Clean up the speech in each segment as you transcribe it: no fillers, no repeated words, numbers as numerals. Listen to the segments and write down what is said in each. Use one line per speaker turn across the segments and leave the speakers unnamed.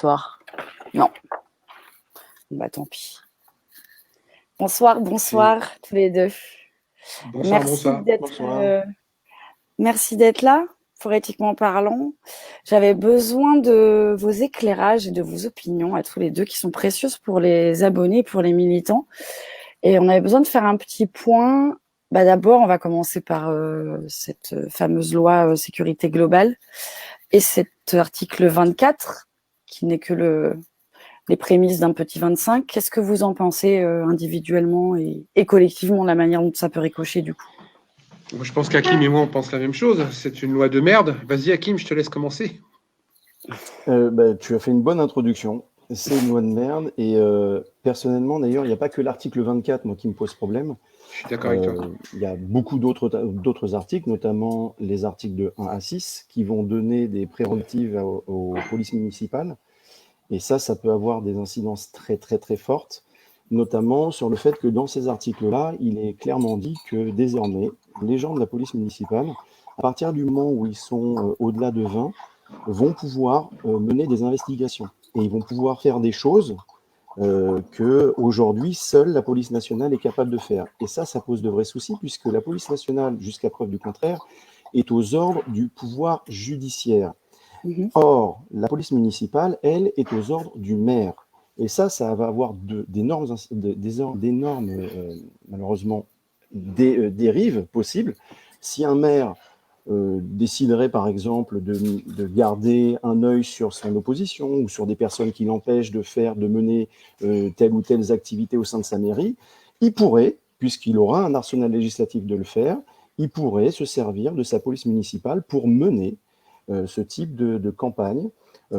soir? Non. Bah tant pis. Bonsoir tous les deux.
Bonsoir,
Merci d'être là, Forétiquement parlant. J'avais besoin de vos éclairages et de vos opinions à tous les deux qui sont précieuses pour les abonnés, pour les militants. Et on avait besoin de faire un petit point. D'abord, on va commencer par cette fameuse loi sécurité globale et cet article 24 qui n'est que les prémices d'un petit 25. Qu'est-ce que vous en pensez individuellement et collectivement, la manière dont ça peut ricocher du coup?
Moi, je pense qu'Hakim et moi, on pense la même chose. C'est une loi de merde. Vas-y, Hakim, je te laisse commencer.
Tu as fait une bonne introduction. C'est une loi de merde. Et personnellement, d'ailleurs, il n'y a pas que l'article 24, moi, qui me pose problème.
Je suis d'accord avec toi.
Il y a beaucoup d'autres articles, notamment les articles de 1 à 6, qui vont donner des prérogatives aux polices municipales. Et ça peut avoir des incidences très, très, très fortes, notamment sur le fait que dans ces articles-là, il est clairement dit que désormais, les gens de la police municipale, à partir du moment où ils sont au-delà de 20, vont pouvoir mener des investigations. Et ils vont pouvoir faire des choses que aujourd'hui seule la police nationale est capable de faire. Et ça pose de vrais soucis, puisque la police nationale, jusqu'à preuve du contraire, est aux ordres du pouvoir judiciaire. Or, la police municipale, elle, est aux ordres du maire. Et ça va avoir d'énormes, malheureusement, dérives possibles. Si un maire déciderait, par exemple, de garder un œil sur son opposition ou sur des personnes qui l'empêchent de mener telle ou telle activité au sein de sa mairie, il pourrait, puisqu'il aura un arsenal législatif de le faire, il pourrait se servir de sa police municipale pour mener ce type de campagne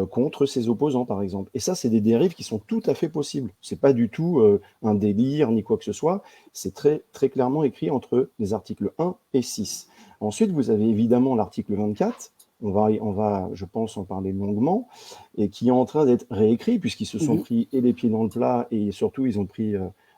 contre ses opposants, par exemple. Et ça, c'est des dérives qui sont tout à fait possibles. C'est pas du tout un délire ni quoi que ce soit. C'est très, très clairement écrit entre les articles 1 et 6. Ensuite, vous avez évidemment l'article 24. On va, je pense, en parler longuement, et qui est en train d'être réécrit, puisqu'ils se sont pris et les pieds dans le plat, et surtout, ils ont pris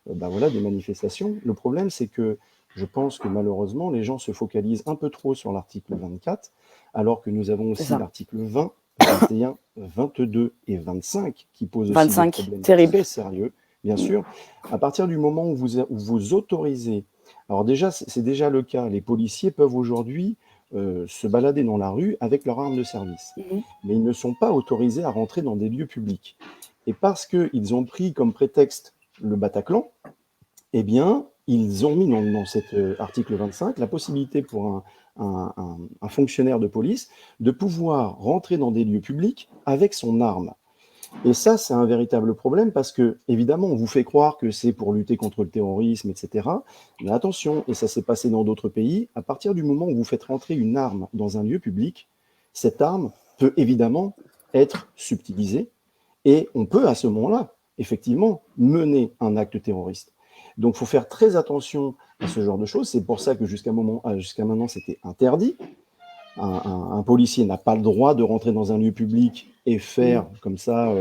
des manifestations. Le problème, c'est que je pense que malheureusement, les gens se focalisent un peu trop sur l'article 24, alors que nous avons aussi l'article 20, 21, 22 et 25 qui posent aussi des problèmes très sérieux, bien sûr. À partir du moment où vous autorisez, alors déjà, c'est déjà le cas, les policiers peuvent aujourd'hui se balader dans la rue avec leur arme de service, mais ils ne sont pas autorisés à rentrer dans des lieux publics. Et parce qu'ils ont pris comme prétexte le Bataclan, eh bien, ils ont mis dans cet article 25 la possibilité pour un fonctionnaire de police de pouvoir rentrer dans des lieux publics avec son arme. Et ça, c'est un véritable problème parce que, évidemment, on vous fait croire que c'est pour lutter contre le terrorisme, etc. Mais attention, et ça s'est passé dans d'autres pays, à partir du moment où vous faites rentrer une arme dans un lieu public, cette arme peut évidemment être subtilisée et on peut à ce moment-là, effectivement, mener un acte terroriste. Donc, il faut faire très attention à ce genre de choses. C'est pour ça que jusqu'à maintenant, c'était interdit. Un policier n'a pas le droit de rentrer dans un lieu public et faire comme ça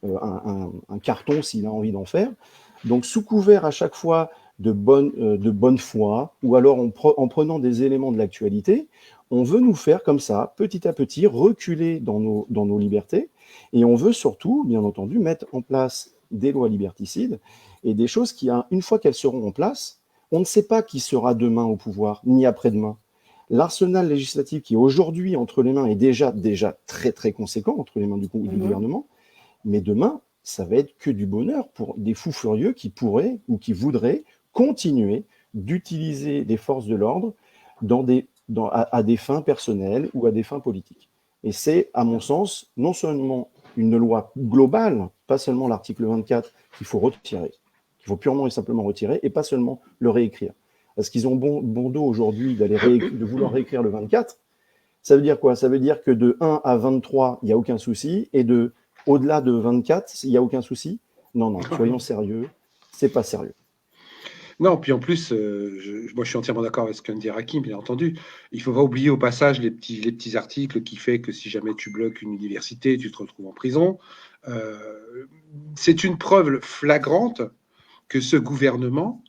un carton s'il a envie d'en faire. Donc, sous couvert à chaque fois de bonne foi, ou alors en prenant des éléments de l'actualité, on veut nous faire comme ça, petit à petit, reculer dans nos libertés. Et on veut surtout, bien entendu, mettre en place des lois liberticides et des choses qui, une fois qu'elles seront en place, on ne sait pas qui sera demain au pouvoir, ni après-demain. L'arsenal législatif qui est aujourd'hui entre les mains est déjà très très conséquent entre les mains du gouvernement, mais demain, ça va être que du bonheur pour des fous furieux qui pourraient ou qui voudraient continuer d'utiliser les forces de l'ordre à des fins personnelles ou à des fins politiques. Et c'est, à mon sens, non seulement une loi globale, pas seulement l'article 24 qu'il faut retirer, qu'il faut purement et simplement retirer, et pas seulement le réécrire. Parce qu'ils ont bon dos aujourd'hui de vouloir réécrire le 24. Ça veut dire quoi? Ça veut dire que de 1 à 23, il n'y a aucun souci, et au-delà de 24, il n'y a aucun souci? Non, soyons sérieux, c'est pas sérieux.
Non, puis en plus, moi je suis entièrement d'accord avec ce qu'en dit Hakim, bien entendu. Il ne faut pas oublier au passage les petits articles qui fait que si jamais tu bloques une université, tu te retrouves en prison. C'est une preuve flagrante que ce gouvernement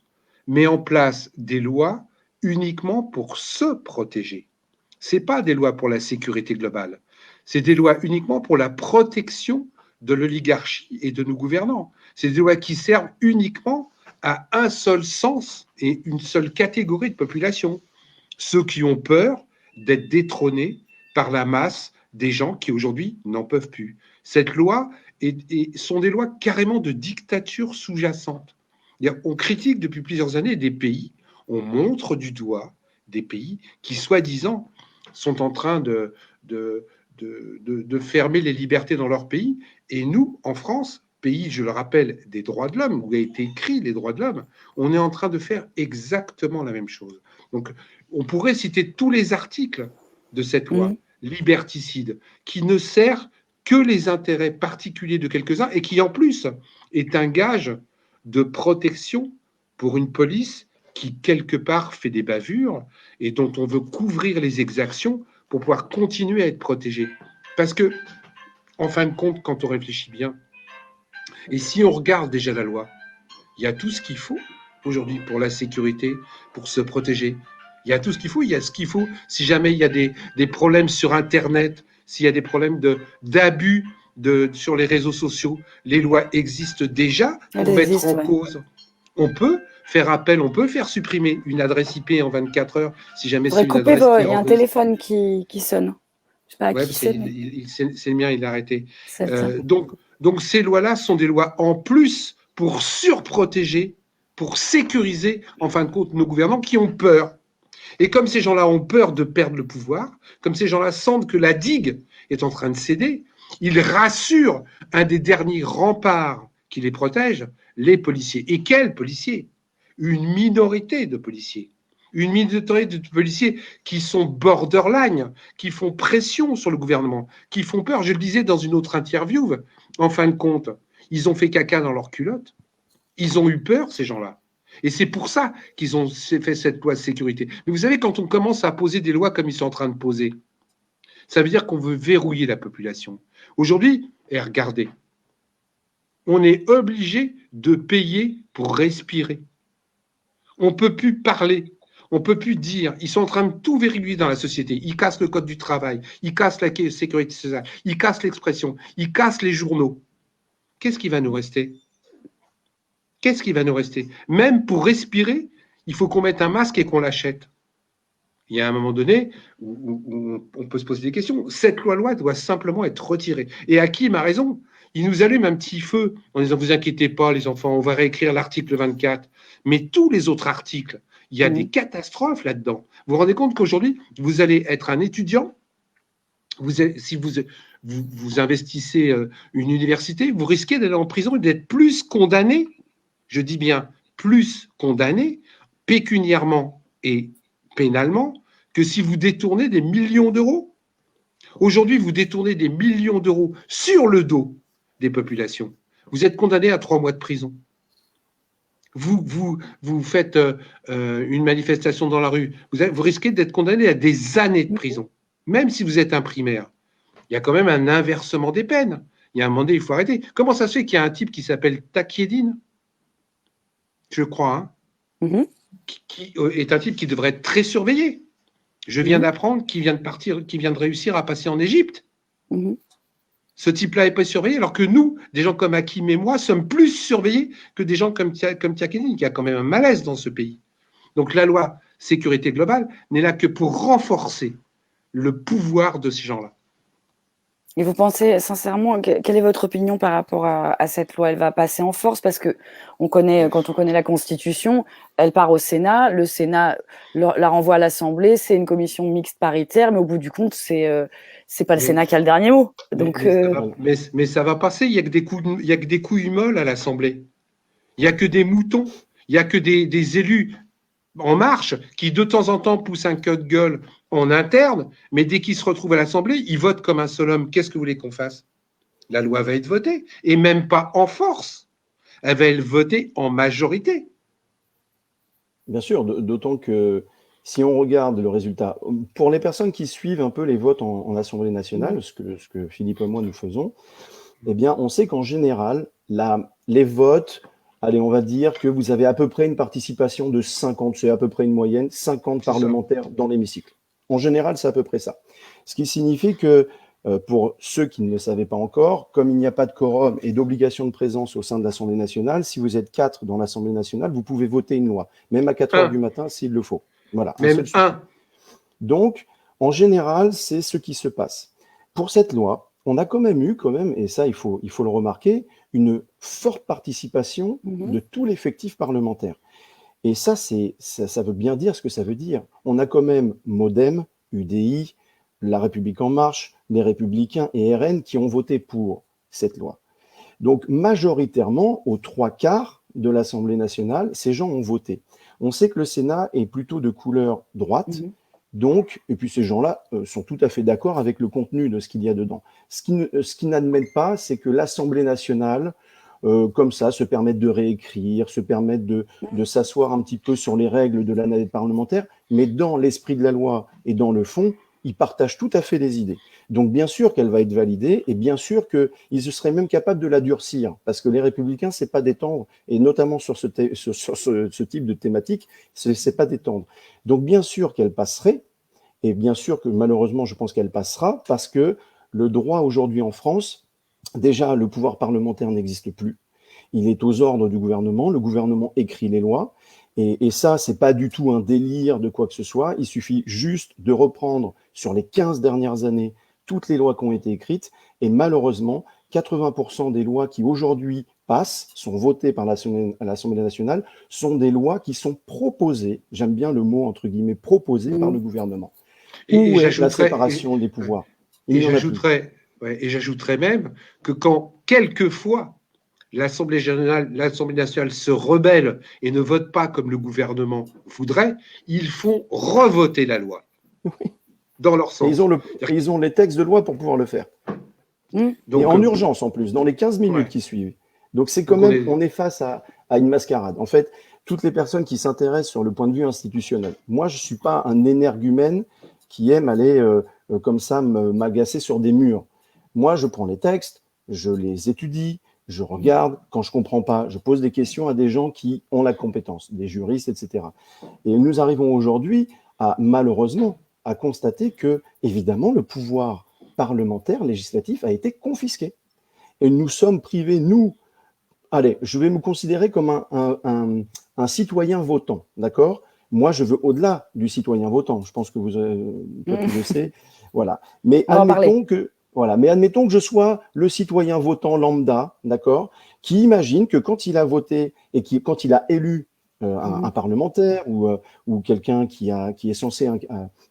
met en place des lois uniquement pour se protéger. Ce n'est pas des lois pour la sécurité globale, c'est des lois uniquement pour la protection de l'oligarchie et de nos gouvernants. C'est des lois qui servent uniquement à un seul sens et une seule catégorie de population. Ceux qui ont peur d'être détrônés par la masse des gens qui aujourd'hui n'en peuvent plus. Cette loi sont des lois carrément de dictature sous-jacente. On critique depuis plusieurs années des pays, on montre du doigt des pays qui, soi-disant, sont en train de fermer les libertés dans leur pays. Et nous, en France, pays, je le rappelle, des droits de l'homme, où a été écrit les droits de l'homme, on est en train de faire exactement la même chose. Donc, on pourrait citer tous les articles de cette loi liberticide, qui ne sert que les intérêts particuliers de quelques-uns et qui, en plus, est un gage de protection pour une police qui, quelque part, fait des bavures et dont on veut couvrir les exactions pour pouvoir continuer à être protégé. Parce que, en fin de compte, quand on réfléchit bien, et si on regarde déjà la loi, il y a tout ce qu'il faut aujourd'hui pour la sécurité, pour se protéger. Il y a tout ce qu'il faut. Il y a ce qu'il faut si jamais il y a des problèmes sur Internet, s'il y a des problèmes d'abus sur les réseaux sociaux. Les lois existent déjà pour mettre en cause. On peut faire appel, on peut faire supprimer une adresse IP en 24 heures si jamais c'est une adresse
terroriste. Il y a un téléphone qui sonne. Je sais pas
ouais,
qui
c'est le mien, il l'a arrêté. Donc ces lois-là sont des lois en plus pour surprotéger, pour sécuriser, en fin de compte, nos gouvernants qui ont peur. Et comme ces gens-là ont peur de perdre le pouvoir, comme ces gens-là sentent que la digue est en train de céder, ils rassurent un des derniers remparts qui les protège, les policiers. Et quels policiers? Une minorité de policiers. Une minorité de policiers qui sont borderline, qui font pression sur le gouvernement, qui font peur. Je le disais dans une autre interview, en fin de compte, ils ont fait caca dans leur culotte. Ils ont eu peur, ces gens-là. Et c'est pour ça qu'ils ont fait cette loi de sécurité. Mais vous savez, quand on commence à poser des lois comme ils sont en train de poser, ça veut dire qu'on veut verrouiller la population. Aujourd'hui, et regardez, on est obligé de payer pour respirer. On ne peut plus parler. On ne peut plus dire. Ils sont en train de tout verrouiller dans la société. Ils cassent le code du travail. Ils cassent la sécurité sociale. Ils cassent l'expression. Ils cassent les journaux. Qu'est-ce qui va nous rester ? Qu'est-ce qui va nous rester? Même pour respirer, il faut qu'on mette un masque et qu'on l'achète. Il y a un moment donné où on peut se poser des questions. Cette loi doit simplement être retirée. Et Hakim a raison. Il nous allume un petit feu en disant « Vous inquiétez pas, les enfants, on va réécrire l'article 24. » Mais tous les autres articles, il y a des catastrophes là-dedans. Vous vous rendez compte qu'aujourd'hui, vous allez être un étudiant, si vous investissez une université, vous risquez d'aller en prison et d'être plus condamné, je dis bien plus condamné, pécuniairement et pénalement, que si vous détournez des millions d'euros. Aujourd'hui, vous détournez des millions d'euros sur le dos des populations. Vous êtes condamné à 3 mois de prison. Vous faites une manifestation dans la rue, vous risquez d'être condamné à des années de prison, même si vous êtes un primaire. Il y a quand même un inversement des peines. Il y a un moment donné, il faut arrêter. Comment ça se fait qu'il y a un type qui s'appelle Takieddine, je crois, qui est un type qui devrait être très surveillé. Je viens d'apprendre qu'il vient de réussir à passer en Égypte. Ce type-là n'est pas surveillé, alors que nous, des gens comme Hakim et moi, sommes plus surveillés que des gens comme Takieddine, qui a quand même un malaise dans ce pays. Donc la loi sécurité globale n'est là que pour renforcer le pouvoir de ces gens-là.
Et vous pensez sincèrement, quelle est votre opinion par rapport à cette loi? Elle va passer en force parce que quand on connaît la Constitution, elle part au Sénat, le Sénat la renvoie à l'Assemblée, c'est une commission mixte paritaire, mais au bout du compte, c'est pas le Sénat qui a le dernier mot. Donc,
mais ça va passer, il y a que des couilles molles à l'Assemblée. Il y a que des moutons, il y a que des élus en marche qui de temps en temps poussent un code gueule en interne, mais dès qu'ils se retrouvent à l'Assemblée, ils votent comme un seul homme. Qu'est-ce que vous voulez qu'on fasse? La loi va être votée, et même pas en force. Elle va être votée en majorité.
Bien sûr, d'autant que si on regarde le résultat, pour les personnes qui suivent un peu les votes en Assemblée nationale, ce que Philippe et moi nous faisons, eh bien, on sait qu'en général, les votes, allez, on va dire que vous avez à peu près une participation de 50, c'est à peu près une moyenne, 50 parlementaires dans l'hémicycle. En général, c'est à peu près ça. Ce qui signifie que Pour ceux qui ne le savaient pas encore, comme il n'y a pas de quorum et d'obligation de présence au sein de l'Assemblée nationale, si vous êtes 4 dans l'Assemblée nationale, vous pouvez voter une loi, même à 4 heures du matin s'il le faut. Voilà, un seul suffit. Donc, en général, c'est ce qui se passe. Pour cette loi, on a quand même, et ça il faut le remarquer, une forte participation de tout l'effectif parlementaire. Et ça veut bien dire ce que ça veut dire. On a quand même MoDem, UDI, La République En Marche, les Républicains et RN qui ont voté pour cette loi. Donc majoritairement, aux 3/4 de l'Assemblée nationale, ces gens ont voté. On sait que le Sénat est plutôt de couleur droite, donc, et puis ces gens-là sont tout à fait d'accord avec le contenu de ce qu'il y a dedans. Ce qu'ils n'admettent pas, c'est que l'Assemblée nationale, comme ça, se permettent de réécrire, se permettent de s'asseoir un petit peu sur les règles de la navette parlementaire, mais dans l'esprit de la loi et dans le fond, ils partagent tout à fait les idées. Donc bien sûr qu'elle va être validée, et bien sûr qu'ils seraient même capables de la durcir, parce que les Républicains, c'est pas d'étendre, et notamment sur ce type de thématique, c'est pas d'étendre. Donc bien sûr qu'elle passerait, et bien sûr que malheureusement, je pense qu'elle passera, parce que le droit aujourd'hui en France, déjà, le pouvoir parlementaire n'existe plus. Il est aux ordres du gouvernement. Le gouvernement écrit les lois. Et ça, c'est pas du tout un délire de quoi que ce soit. Il suffit juste de reprendre sur les 15 dernières années toutes les lois qui ont été écrites. Et malheureusement, 80% des lois qui aujourd'hui passent, sont votées par l'Assemblée nationale, sont des lois qui sont proposées, j'aime bien le mot entre guillemets, proposées par le gouvernement. Où est la séparation des pouvoirs?
Et j'ajouterais même que quand, quelquefois, l'Assemblée nationale se rebelle et ne vote pas comme le gouvernement voudrait, ils font revoter la loi dans leur sens.
Et ils ont les textes de loi pour pouvoir le faire. Donc, et en urgence en plus, dans les 15 minutes qui suivent. Donc c'est quand même, on est face à une mascarade. En fait, toutes les personnes qui s'intéressent sur le point de vue institutionnel. Moi, je ne suis pas un énergumène qui aime aller comme ça m'agacer sur des murs. Moi, je prends les textes, je les étudie, je regarde. Quand je ne comprends pas, je pose des questions à des gens qui ont la compétence, des juristes, etc. Et nous arrivons aujourd'hui, malheureusement, à constater que, évidemment, le pouvoir parlementaire, législatif, a été confisqué. Et nous sommes privés, nous, allez, je vais me considérer comme un citoyen votant, d'accord? Moi, je veux au-delà du citoyen votant. Je pense que vous le savez. Voilà. Mais admettons que je sois le citoyen votant lambda, d'accord, qui imagine que quand il a voté et quand il a élu un parlementaire ou quelqu'un qui est censé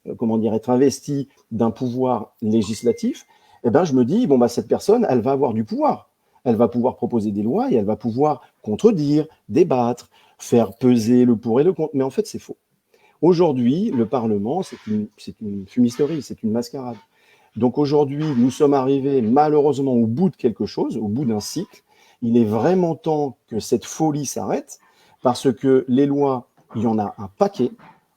être investi d'un pouvoir législatif, eh ben je me dis cette personne, elle va avoir du pouvoir. Elle va pouvoir proposer des lois et elle va pouvoir contredire, débattre, faire peser le pour et le contre. Mais en fait, c'est faux. Aujourd'hui, le Parlement, c'est une fumisterie, c'est une mascarade. Donc aujourd'hui, nous sommes arrivés malheureusement au bout de quelque chose, au bout d'un cycle. Il est vraiment temps que cette folie s'arrête parce que les lois, il y en a un paquet.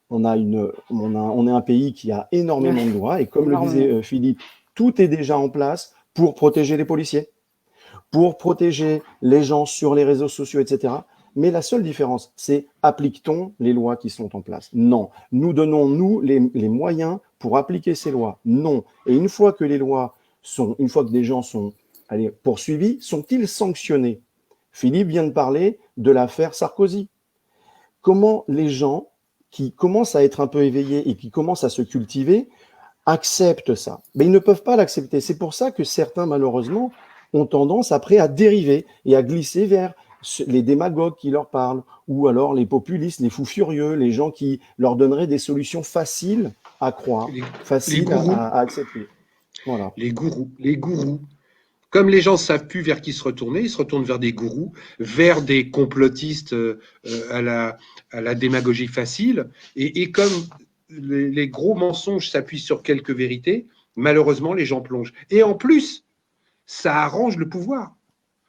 On est un pays qui a énormément de lois et comme le disait Philippe, tout est déjà en place pour protéger les policiers, pour protéger les gens sur les réseaux sociaux, etc. Mais la seule différence, c'est applique-t-on les lois qui sont en place? Non. Nous donnons, les moyens pour appliquer ces lois? Non. Et une fois que des gens sont poursuivis, sont-ils sanctionnés? Philippe vient de parler de l'affaire Sarkozy. Comment les gens qui commencent à être un peu éveillés et qui commencent à se cultiver acceptent ça? Mais ils ne peuvent pas l'accepter. C'est pour ça que certains, malheureusement, ont tendance après à dériver et à glisser vers les démagogues qui leur parlent, ou alors les populistes, les fous furieux, les gens qui leur donneraient des solutions faciles à croire, faciles à accepter. Voilà.
Les gourous. Comme les gens ne savent plus vers qui se retourner, ils se retournent vers des gourous, vers des complotistes à la démagogie facile. Et comme les gros mensonges s'appuient sur quelques vérités, malheureusement, les gens plongent. Et en plus, ça arrange le pouvoir.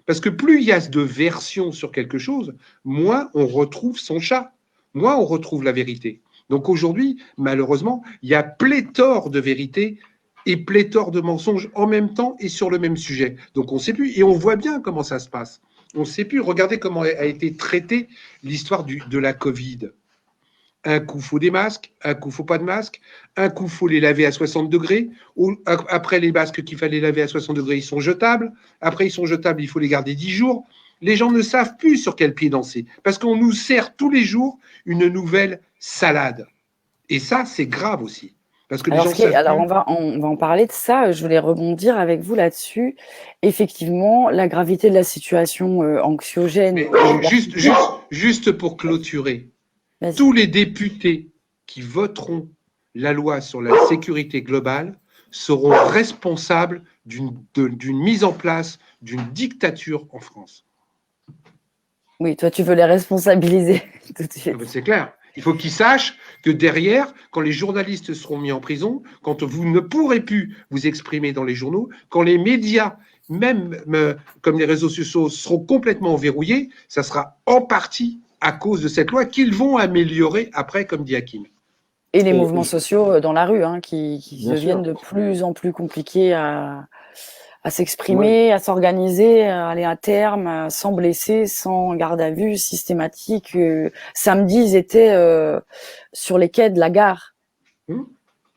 Parce que plus il y a de versions sur quelque chose, moins on retrouve son chat, moins on retrouve la vérité. Donc aujourd'hui, malheureusement, il y a pléthore de vérités et pléthore de mensonges en même temps et sur le même sujet. Donc on ne sait plus, et on voit bien comment ça se passe. On ne sait plus, regardez comment a été traitée l'histoire de la Covid. Un coup, faut des masques. Un coup, faut pas de masques. Un coup, faut les laver à 60 degrés. Après, les masques qu'il fallait laver à 60 degrés, ils sont jetables. Après, ils sont jetables, il faut les garder 10 jours. Les gens ne savent plus sur quel pied danser parce qu'on nous sert tous les jours une nouvelle salade. Et ça, c'est grave aussi. Parce que les gens savent
alors
plus.
on va en parler de ça. Je voulais rebondir avec vous là-dessus. Effectivement, la gravité de la situation anxiogène.
Mais juste pour clôturer,
Vas-y.
tous les députés qui voteront la loi sur la sécurité globale seront responsables d'une mise en place d'une dictature en France.
Oui, toi, tu veux les responsabiliser tout de suite.
C'est clair. Il faut qu'ils sachent que derrière, quand les journalistes seront mis en prison, quand vous ne pourrez plus vous exprimer dans les journaux, quand les médias, même comme les réseaux sociaux, seront complètement verrouillés, ça sera en partie à cause de cette loi qu'ils vont améliorer après, comme dit Hakim.
Et les mouvements sociaux dans la rue, hein, qui deviennent de plus en plus compliqués à s'exprimer, à s'organiser, à aller à terme, sans blessés, sans garde à vue systématique. Samedi, ils étaient sur les quais de la gare.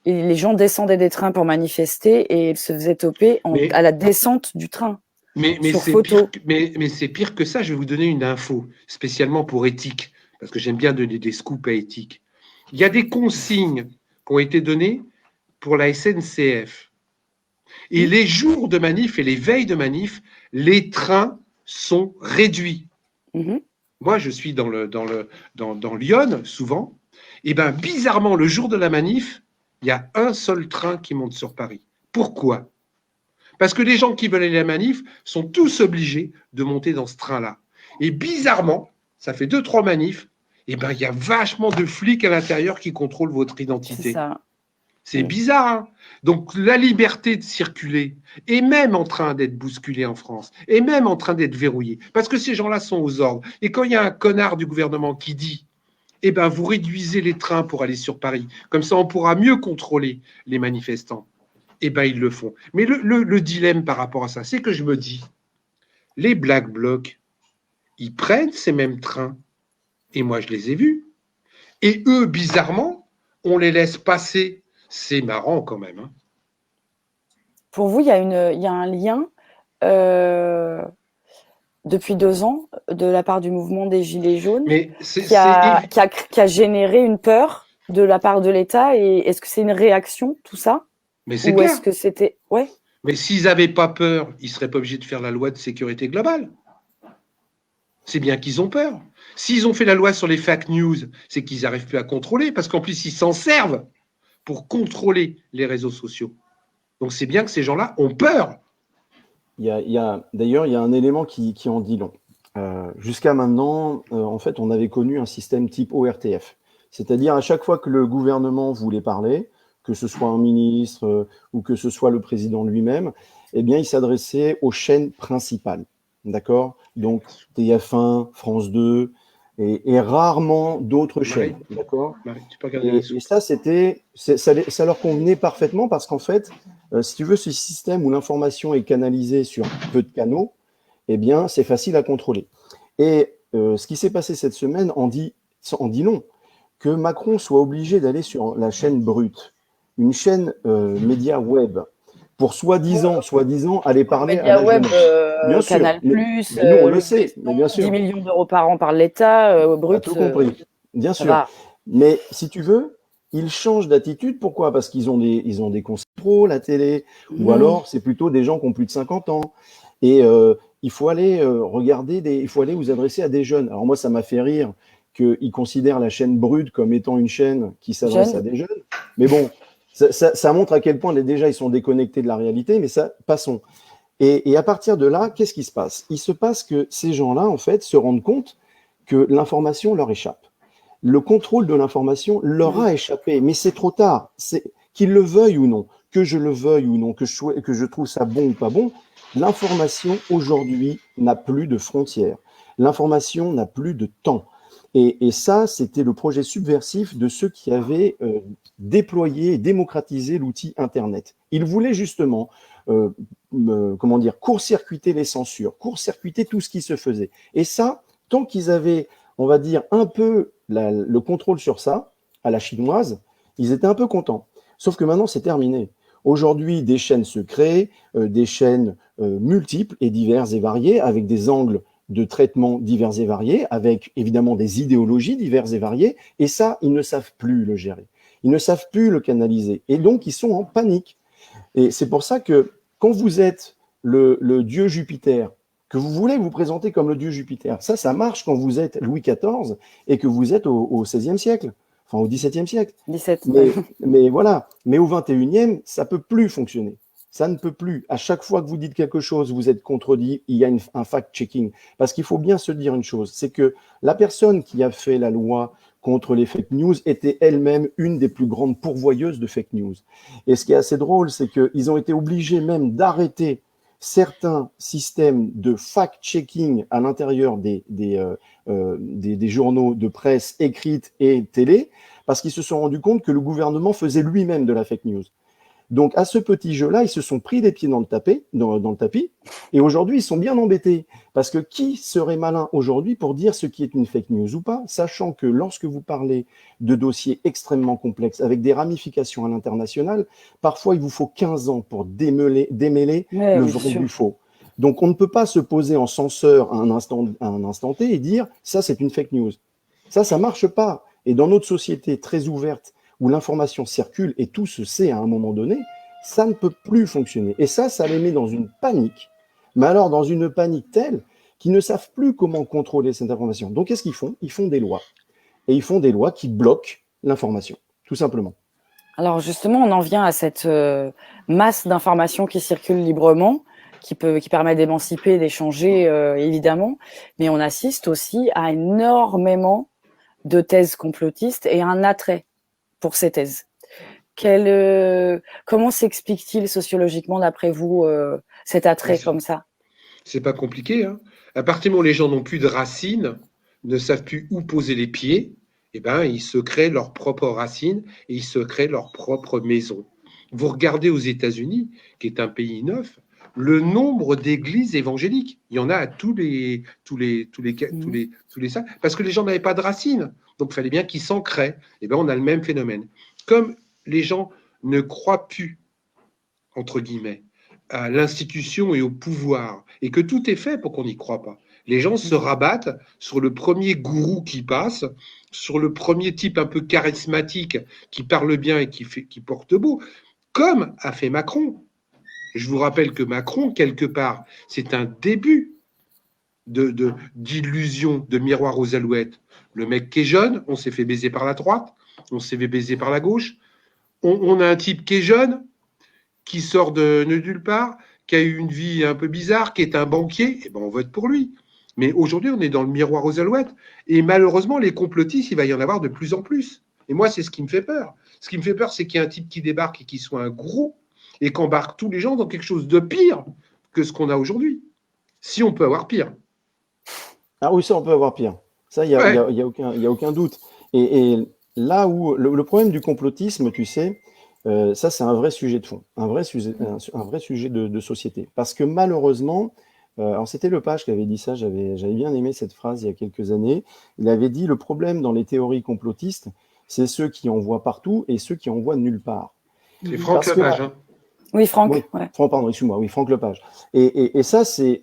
Et les gens descendaient des trains pour manifester et ils se faisaient toper à la descente du train.
Mais c'est pire que ça. Je vais vous donner une info, spécialement pour éthique, parce que j'aime bien donner des scoops à éthique. Il y a des consignes qui ont été données pour la SNCF. Et les jours de manif et les veilles de manif, les trains sont réduits. Moi, je suis dans Lyon, souvent. Et bien, bizarrement, le jour de la manif, il y a un seul train qui monte sur Paris. Pourquoi? Parce que les gens qui veulent aller à la manif sont tous obligés de monter dans ce train-là. Et bizarrement, ça fait 2-3 manifs, et ben il y a vachement de flics à l'intérieur qui contrôlent votre identité.
C'est ça.
C'est bizarre, hein? Donc la liberté de circuler est même en train d'être bousculée en France, est même en train d'être verrouillée, parce que ces gens-là sont aux ordres. Et quand il y a un connard du gouvernement qui dit « Eh ben, vous réduisez les trains pour aller sur Paris, comme ça on pourra mieux contrôler les manifestants », eh ben ils le font. Mais le dilemme par rapport à ça, c'est que je me dis, les Black Blocs, ils prennent ces mêmes trains, et moi je les ai vus, et eux, bizarrement, on les laisse passer. C'est marrant quand même. Hein.
Pour vous, il y a un lien depuis 2 ans de la part du mouvement des Gilets jaunes qui a généré une peur de la part de l'État. Et est-ce que c'est une réaction, tout ça?
Mais c'est clair.
Est-ce que c'était... Ouais.
Mais s'ils n'avaient pas peur, ils ne seraient pas obligés de faire la loi de sécurité globale. C'est bien qu'ils ont peur. S'ils ont fait la loi sur les fake news, c'est qu'ils n'arrivent plus à contrôler, parce qu'en plus, ils s'en servent pour contrôler les réseaux sociaux. Donc c'est bien que ces gens-là ont peur.
D'ailleurs, il y a un élément qui en dit long. Jusqu'à maintenant, en fait, on avait connu un système type ORTF. C'est-à-dire, à chaque fois que le gouvernement voulait parler, que ce soit un ministre ou que ce soit le président lui-même, eh bien, il s'adressait aux chaînes principales. D'accord? Donc, TF1, France 2, et rarement d'autres chaînes, d'accord? Et ça, ça leur convenait parfaitement parce qu'en fait, si tu veux, ce système où l'information est canalisée sur peu de canaux, eh bien, c'est facile à contrôler. Et ce qui s'est passé cette semaine en dit long. Que Macron soit obligé d'aller sur la chaîne brute, une chaîne média web, pour soi-disant aller parler à la jeunesse. Bien sûr,
Canal+,
mais nous, on le sait, mais bien sûr.
10 millions d'euros par an par l'État, brut.
Tout compris, bien sûr. Mais si tu veux, ils changent d'attitude. Pourquoi? Parce qu'ils ont des conseils pro, la télé, ou alors c'est plutôt des gens qui ont plus de 50 ans. Et il faut aller il faut aller vous adresser à des jeunes. Alors moi, ça m'a fait rire qu'ils considèrent la chaîne brute comme étant une chaîne qui s'adresse à des jeunes. Mais bon, ça montre à quel point déjà ils sont déconnectés de la réalité, mais ça, passons. Et à partir de là, qu'est-ce qui se passe? Il se passe que ces gens-là, en fait, se rendent compte que l'information leur échappe. Le contrôle de l'information leur a échappé, mais c'est trop tard. Qu'ils le veuillent ou non, que je le veuille ou non, que je trouve ça bon ou pas bon, l'information aujourd'hui n'a plus de frontières. L'information n'a plus de temps. Et ça, c'était le projet subversif de ceux qui avaient déployé et démocratisé l'outil Internet. Ils voulaient justement court-circuiter les censures, court-circuiter tout ce qui se faisait. Et ça, tant qu'ils avaient, on va dire, un peu le contrôle sur ça, à la chinoise, ils étaient un peu contents. Sauf que maintenant, c'est terminé. Aujourd'hui, des chaînes se créent, des chaînes multiples et diverses et variées, avec des angles de traitement divers et variés, avec évidemment des idéologies diverses et variées, et ça, ils ne savent plus le gérer. Ils ne savent plus le canaliser. Et donc, ils sont en panique. Et c'est pour ça que quand vous êtes le dieu Jupiter, que vous voulez vous présenter comme le dieu Jupiter, ça marche quand vous êtes Louis XIV et que vous êtes au XVIe siècle, enfin au XVIIe siècle.
17.
Mais voilà, mais au XXIe, ça peut plus fonctionner. Ça ne peut plus. À chaque fois que vous dites quelque chose, vous êtes contredit, il y a un fact-checking. Parce qu'il faut bien se dire une chose, c'est que la personne qui a fait la loi contre les fake news était elle-même une des plus grandes pourvoyeuses de fake news. Et ce qui est assez drôle, c'est qu'ils ont été obligés même d'arrêter certains systèmes de fact-checking à l'intérieur des journaux de presse écrite et télé, parce qu'ils se sont rendus compte que le gouvernement faisait lui-même de la fake news. Donc, à ce petit jeu-là, ils se sont pris les pieds dans le tapis, et aujourd'hui, ils sont bien embêtés. Parce que qui serait malin aujourd'hui pour dire ce qui est une fake news ou pas, sachant que lorsque vous parlez de dossiers extrêmement complexes, avec des ramifications à l'international, parfois il vous faut 15 ans pour démêler le vrai du faux. Donc, on ne peut pas se poser en censeur à un instant T et dire « ça, c'est une fake news ». Ça marche pas. Et dans notre société très ouverte, où l'information circule et tout se sait à un moment donné, ça ne peut plus fonctionner. Et ça les met dans une panique, mais alors dans une panique telle qu'ils ne savent plus comment contrôler cette information. Donc qu'est-ce qu'ils font? Ils font des lois. Et ils font des lois qui bloquent l'information, tout simplement.
Alors justement, on en vient à cette masse d'informations qui circulent librement, qui permet d'émanciper, d'échanger, évidemment, mais on assiste aussi à énormément de thèses complotistes et un attrait pour ces thèses. Comment s'explique-t-il sociologiquement, d'après vous, cet attrait comme ça?
C'est pas compliqué. Hein. À partir du moment où les gens n'ont plus de racines, ne savent plus où poser les pieds, eh ben, ils se créent leurs propres racines et ils se créent leur propre maison. Vous regardez aux États-Unis, qui est un pays neuf, le nombre d'églises évangéliques. Il y en a à tous les parce que les gens n'avaient pas de racines. Donc, il fallait bien qu'ils s'en créent. Eh ben, on a le même phénomène. Comme les gens ne croient plus, entre guillemets, à l'institution et au pouvoir, et que tout est fait pour qu'on n'y croit pas. Les gens se rabattent sur le premier gourou qui passe, sur le premier type un peu charismatique qui parle bien et qui porte beau, comme a fait Macron. Je vous rappelle que Macron, quelque part, c'est un début d'illusion, de miroir aux alouettes. Le mec qui est jeune, on s'est fait baiser par la droite, on s'est fait baiser par la gauche. On a un type qui est jeune, qui sort de nulle part, qui a eu une vie un peu bizarre, qui est un banquier, et ben on vote pour lui. Mais aujourd'hui, on est dans le miroir aux alouettes. Et malheureusement, les complotistes, il va y en avoir de plus en plus. Et moi, c'est ce qui me fait peur. Ce qui me fait peur, c'est qu'il y ait un type qui débarque et qui soit un gros et qu'embarque tous les gens dans quelque chose de pire que ce qu'on a aujourd'hui. Si on peut avoir pire.
Ah oui, ça, on peut avoir pire. Ça, il n'y a aucun doute. Et là où le problème du complotisme, tu sais, ça, c'est un vrai sujet de fond, un vrai sujet de société. Parce que malheureusement, alors c'était Lepage qui avait dit ça, j'avais bien aimé cette phrase il y a quelques années. Il avait dit, le problème dans les théories complotistes, c'est ceux qui en voient partout et ceux qui en voient nulle part.
C'est Franck Lepage, hein.
Oui, Franck.
Oui,
ouais.
Pardon, excuse-moi, oui, Franck Lepage. Et ça, c'est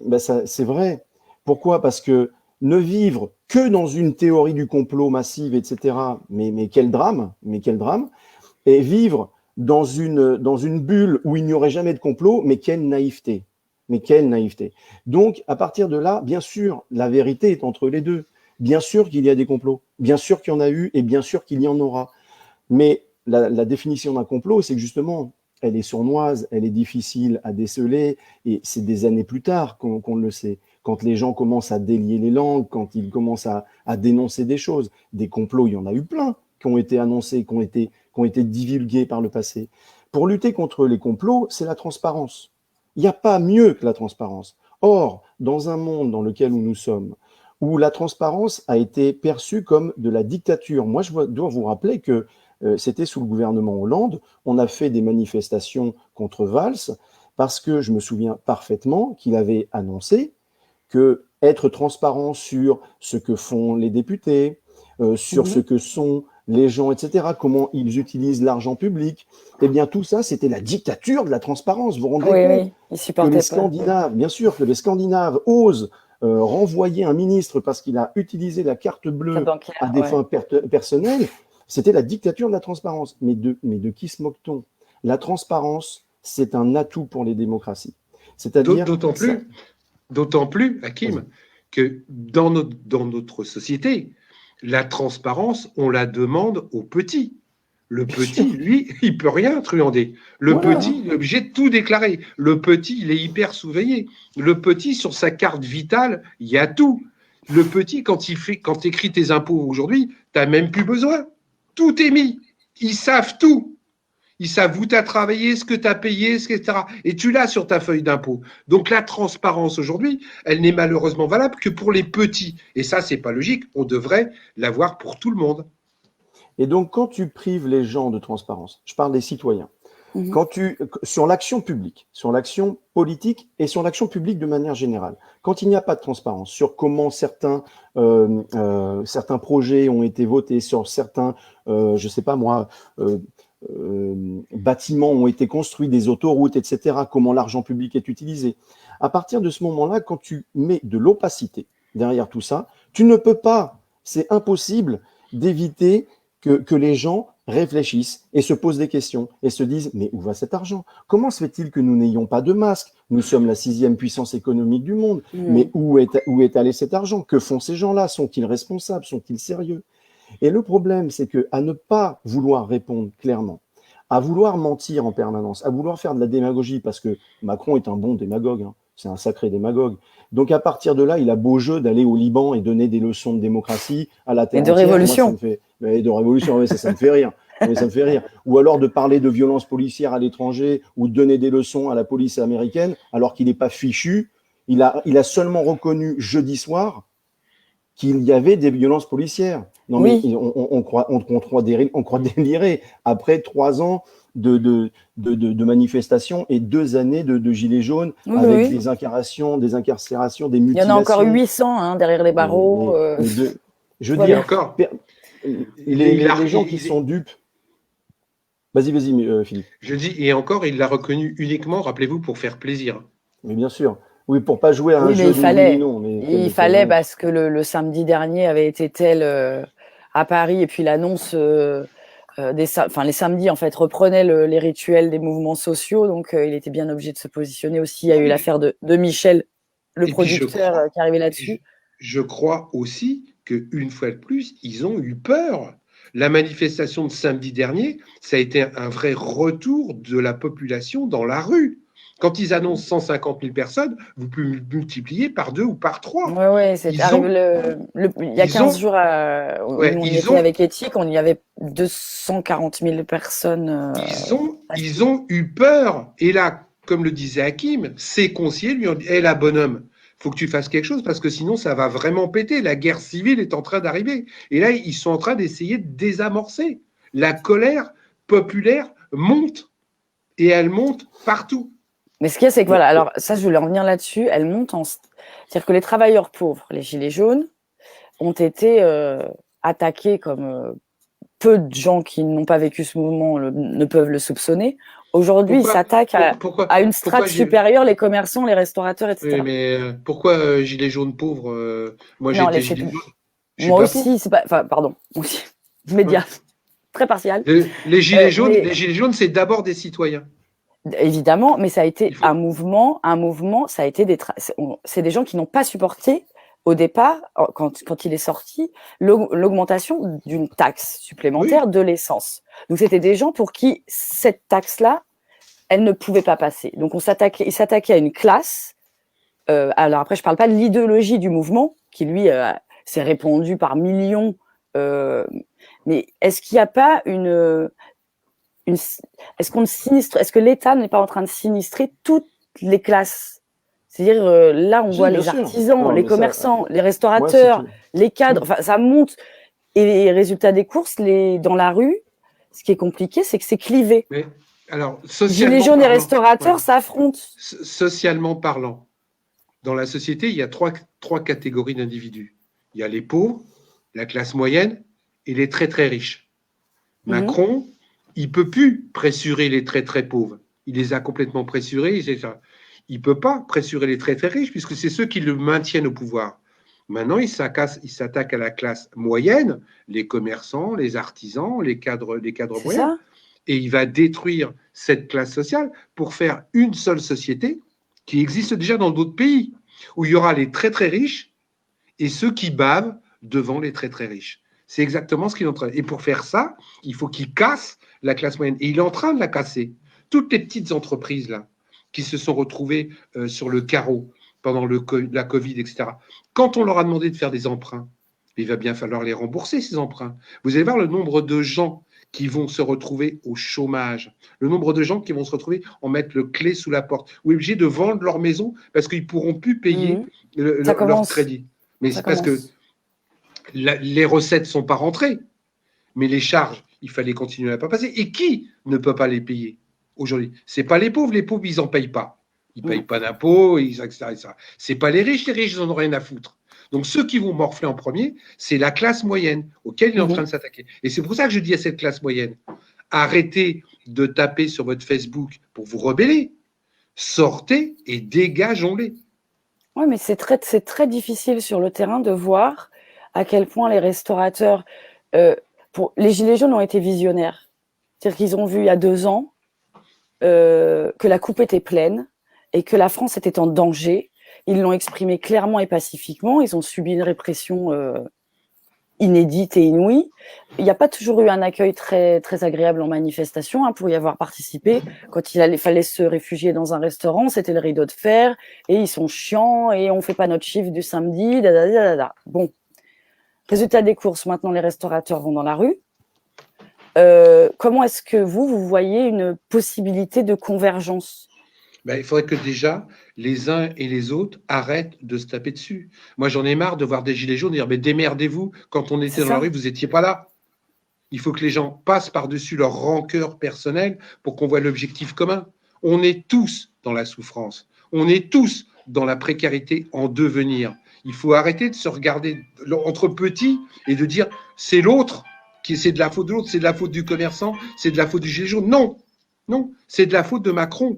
vrai. Pourquoi? Parce que ne vivre que dans une théorie du complot massive, etc., mais quel drame, et vivre dans une bulle où il n'y aurait jamais de complot, mais quelle naïveté. Donc, à partir de là, bien sûr, la vérité est entre les deux. Bien sûr qu'il y a des complots, bien sûr qu'il y en a eu, et bien sûr qu'il y en aura. Mais la définition d'un complot, c'est que justement, elle est sournoise, elle est difficile à déceler, et c'est des années plus tard qu'on le sait. Quand les gens commencent à délier les langues, quand ils commencent à dénoncer des choses. Des complots, il y en a eu plein qui ont été annoncés, qui ont été divulgués par le passé. Pour lutter contre les complots, c'est la transparence. Il n'y a pas mieux que la transparence. Or, dans un monde dans lequel nous sommes, où la transparence a été perçue comme de la dictature, moi je dois vous rappeler que c'était sous le gouvernement Hollande, on a fait des manifestations contre Valls, parce que je me souviens parfaitement qu'il avait annoncé que être transparent sur ce que font les députés, sur ce que sont les gens, etc., comment ils utilisent l'argent public. Eh bien, tout ça, c'était la dictature de la transparence. Vous vous rendez compte
Oui, ils
que
supportaient
les
pas.
Scandinaves, bien sûr, que les Scandinaves osent renvoyer un ministre parce qu'il a utilisé la carte bleue à des fins personnelles. C'était la dictature de la transparence. Mais de qui se moque-t-on? La transparence, c'est un atout pour les démocraties. C'est-à-dire,
d'autant plus, Hakim, que dans notre société, la transparence, on la demande aux petits. Le petit, lui, il peut rien truander. Le petit, il est obligé de tout déclarer. Le petit, il est hyper surveillé. Le petit, sur sa carte vitale, il y a tout. Le petit, quand tu écris tes impôts aujourd'hui, tu n'as même plus besoin. Tout est mis. Ils savent tout. Ils savent où tu as travaillé, ce que tu as payé, etc. Et tu l'as sur ta feuille d'impôt. Donc la transparence aujourd'hui, elle n'est malheureusement valable que pour les petits. Et ça, c'est pas logique. On devrait l'avoir pour tout le monde.
Et donc, quand tu prives les gens de transparence, je parle des citoyens, sur l'action publique, sur l'action politique et sur l'action publique de manière générale, quand il n'y a pas de transparence sur comment certains projets ont été votés, sur certains, je sais pas moi, bâtiments ont été construits, des autoroutes, etc., comment l'argent public est utilisé. À partir de ce moment-là, quand tu mets de l'opacité derrière tout ça, tu ne peux pas, c'est impossible d'éviter que les gens réfléchissent et se posent des questions et se disent « mais où va cet argent? Comment se fait-il que nous n'ayons pas de masques? Nous sommes la 6e puissance économique du monde, mais où est allé cet argent? Que font ces gens-là? Sont-ils responsables? Sont-ils sérieux ?» Et le problème, c'est qu'à ne pas vouloir répondre clairement, à vouloir mentir en permanence, à vouloir faire de la démagogie, parce que Macron est un bon démagogue, hein, c'est un sacré démagogue. Donc à partir de là, il a beau jeu d'aller au Liban et donner des leçons de démocratie à la terre entière.
Révolution.
Moi, de révolution, ça me fait rire. Mais ça me fait rire. Ou alors de parler de violence policière à l'étranger ou de donner des leçons à la police américaine, alors qu'il n'est pas fichu. Il a seulement reconnu jeudi soir qu'il y avait des violences policières. Non, mais on croit délirer. Après 3 ans de manifestations et 2 années de gilets jaunes avec des incarcérations, des mutilations.
Il y en a encore 800 derrière les barreaux.
Je veux dire, les gens qui sont dupes. Vas-y, Philippe.
Je dis, et encore, il l'a reconnu uniquement, rappelez-vous, pour faire plaisir.
Mais bien sûr. Oui, pour pas jouer à un jeu
il fallait parce que le samedi dernier avait été tel à Paris et puis l'annonce les samedis en fait reprenaient les rituels des mouvements sociaux, donc il était bien obligé de se positionner aussi. Il y a eu l'affaire de Michel, le producteur, qui est arrivé là-dessus.
Je crois aussi qu'une fois de plus, ils ont eu peur. La manifestation de samedi dernier, ça a été un vrai retour de la population dans la rue. Quand ils annoncent 150 000 personnes, vous pouvez multiplier par 2 ou par 3.
Oui, c'est arrivé il y a 15 jours où on était avec Éthique, on y avait 240 000 personnes.
Ils ont eu peur. Et là, comme le disait Hakim, ses conseillers lui ont dit « Hé là, bonhomme, faut que tu fasses quelque chose parce que sinon ça va vraiment péter. La guerre civile est en train d'arriver. » Et là, ils sont en train d'essayer de désamorcer. La colère populaire monte. Et elle monte partout.
Mais ce qu'il y a, c'est que voilà, alors ça, je voulais en venir là-dessus, elle monte c'est-à-dire que les travailleurs pauvres, les gilets jaunes, ont été attaqués comme peu de gens qui n'ont pas vécu ce mouvement ne peuvent le soupçonner. Aujourd'hui, ils s'attaquent à une strate supérieure, les commerçants, les restaurateurs, etc.
Oui, mais pourquoi gilets jaunes pauvres Moi, j'ai été gilet jaune.
Moi aussi, c'est pas... Enfin, pardon, aussi. Média. Très partial.
Les gilets jaunes, c'est d'abord des citoyens.
Évidemment, mais ça a été un mouvement, ça a été c'est des gens qui n'ont pas supporté au départ, quand il est sorti, l'augmentation d'une taxe supplémentaire de l'essence. Donc c'était des gens pour qui cette taxe-là, elle ne pouvait pas passer. Donc ils s'attaquaient à une classe. Alors après, je parle pas de l'idéologie du mouvement, qui lui s'est répandu par millions. Mais est-ce qu'il n'y a pas est-ce que l'État n'est pas en train de sinistrer toutes les classes? C'est-à-dire, là, on voit les artisans, les commerçants, les restaurateurs, les cadres, enfin, ça monte. Et résultat des courses, dans la rue, ce qui est compliqué, c'est que c'est clivé.
Mais, alors,
gilets jaunes et restaurateurs s'affrontent.
Socialement parlant, dans la société, il y a trois catégories d'individus. Il y a les pauvres, la classe moyenne et les très très riches. Macron, il peut plus pressurer les très très pauvres. Il les a complètement pressurés. Il peut pas pressurer les très très riches puisque c'est ceux qui le maintiennent au pouvoir. Maintenant, il s'attaque à la classe moyenne, les commerçants, les artisans, les cadres moyens.
Ça.
Et il va détruire cette classe sociale pour faire une seule société qui existe déjà dans d'autres pays, où il y aura les très très riches et ceux qui bavent devant les très très riches. C'est exactement ce qu'il est en train de faire. Et pour faire ça, il faut qu'il casse la classe moyenne. Et il est en train de la casser. Toutes les petites entreprises là, qui se sont retrouvées sur le carreau pendant la Covid, etc. Quand on leur a demandé de faire des emprunts, il va bien falloir les rembourser, ces emprunts. Vous allez voir le nombre de gens qui vont se retrouver au chômage, le nombre de gens qui vont se retrouver en mettre le clé sous la porte, ou obligés de vendre leur maison parce qu'ils ne pourront plus payer leur crédit. Mais c'est parce que les recettes ne sont pas rentrées, mais les charges, il fallait continuer à ne pas passer. Et qui ne peut pas les payer aujourd'hui? Ce n'est pas les pauvres, ils n'en payent pas. Ils ne payent pas d'impôts, etc. Ce n'est pas les riches ils n'en ont rien à foutre. Donc ceux qui vont morfler en premier, c'est la classe moyenne auquel il est en train de s'attaquer. Et c'est pour ça que je dis à cette classe moyenne, arrêtez de taper sur votre Facebook pour vous rebeller. Sortez et dégageons-les.
Oui, mais c'est très difficile sur le terrain de voir à quel point les restaurateurs... les Gilets jaunes ont été visionnaires. C'est-à-dire qu'ils ont vu il y a 2 ans que la coupe était pleine et que la France était en danger. Ils l'ont exprimé clairement et pacifiquement. Ils ont subi une répression inédite et inouïe. Il n'y a pas toujours eu un accueil très, très agréable en manifestation pour y avoir participé. Quand fallait se réfugier dans un restaurant, c'était le rideau de fer et ils sont chiants et on ne fait pas notre chiffre du samedi. Bon. Résultat des courses, maintenant les restaurateurs vont dans la rue. Comment est-ce que vous voyez une possibilité de convergence?
Il faudrait que déjà les uns et les autres arrêtent de se taper dessus. Moi, j'en ai marre de voir des gilets jaunes dire mais démerdez-vous, quand on était dans la rue, vous n'étiez pas là. Il faut que les gens passent par-dessus leur rancœur personnelle pour qu'on voit l'objectif commun. On est tous dans la souffrance. On est tous dans la précarité en devenir. Il faut arrêter de se regarder entre petits et de dire c'est l'autre, c'est de la faute de l'autre, c'est de la faute du commerçant, c'est de la faute du gilet jaune. Non, non, c'est de la faute de Macron.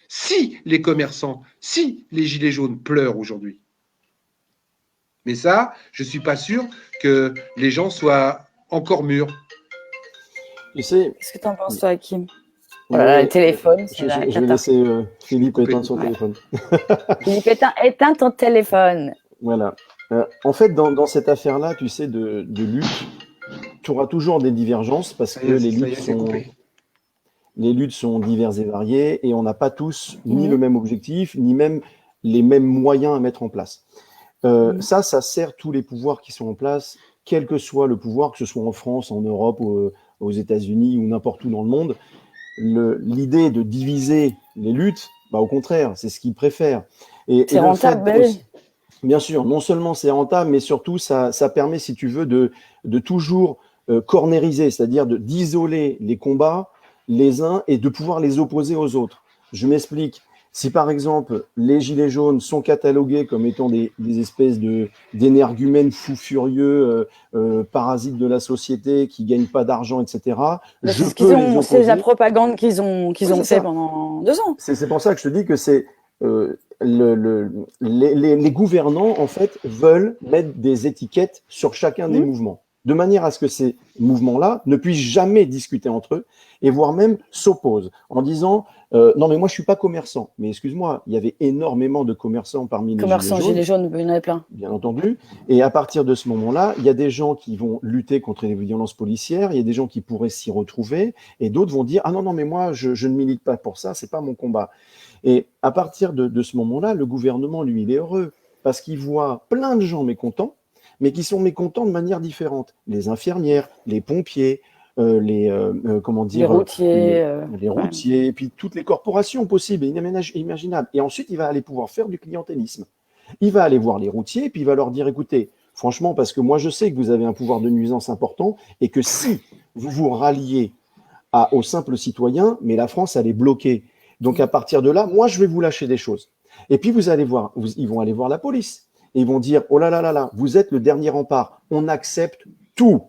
Si les commerçants, si les gilets jaunes pleurent aujourd'hui. Mais ça, je ne suis pas sûr que les gens soient encore mûrs.
Qu'est-ce que tu en penses, toi, Hakim? Voilà, le téléphone.
Je vais laisser Philippe éteindre son téléphone.
Philippe, éteins ton téléphone.
Voilà. En fait, dans cette affaire-là, tu sais, de lutte, tu auras toujours des divergences parce que les luttes sont diverses et variées et on n'a pas tous ni le même objectif, ni même les mêmes moyens à mettre en place. Ça sert tous les pouvoirs qui sont en place, quel que soit le pouvoir, que ce soit en France, en Europe, aux États-Unis ou n'importe où dans le monde. L'idée de diviser les luttes, au contraire, c'est ce qu'ils préfèrent.
C'est rentable,
bien sûr, non seulement c'est rentable, mais surtout ça permet, si tu veux, de toujours cornériser, c'est-à-dire d'isoler les combats les uns et de pouvoir les opposer aux autres. Je m'explique. Si par exemple les gilets jaunes sont catalogués comme étant des espèces d'énergumènes fous furieux, parasites de la société qui gagnent pas d'argent, etc.
C'est la propagande qu'ils ont fait pendant 2 ans.
C'est pour ça que je te dis que c'est les gouvernants en fait veulent mettre des étiquettes sur chacun des mouvements, de manière à ce que ces mouvements-là ne puissent jamais discuter entre eux et voire même s'opposent en disant non mais moi je suis pas commerçant. Mais excuse-moi, il y avait énormément de commerçants parmi les
gilets jaunes, il y en avait plein.
Bien entendu. Et à partir de ce moment-là, il y a des gens qui vont lutter contre les violences policières, il y a des gens qui pourraient s'y retrouver et d'autres vont dire ah non mais moi je ne milite pas pour ça, c'est pas mon combat. Et à partir de ce moment-là, le gouvernement lui il est heureux parce qu'il voit plein de gens mécontents, mais qui sont mécontents de manière différente. Les infirmières, les pompiers, les routiers, et puis toutes les corporations possibles et imaginables. Et ensuite, il va aller pouvoir faire du clientélisme. Il va aller voir les routiers, puis il va leur dire, écoutez, franchement, parce que moi, je sais que vous avez un pouvoir de nuisance important et que si vous vous ralliez aux simples citoyens, mais la France, elle est bloquée. Donc, à partir de là, moi, je vais vous lâcher des choses. Et puis, vous allez voir, ils vont aller voir la police. Et ils vont dire, oh là là là là, vous êtes le dernier rempart. On accepte tout.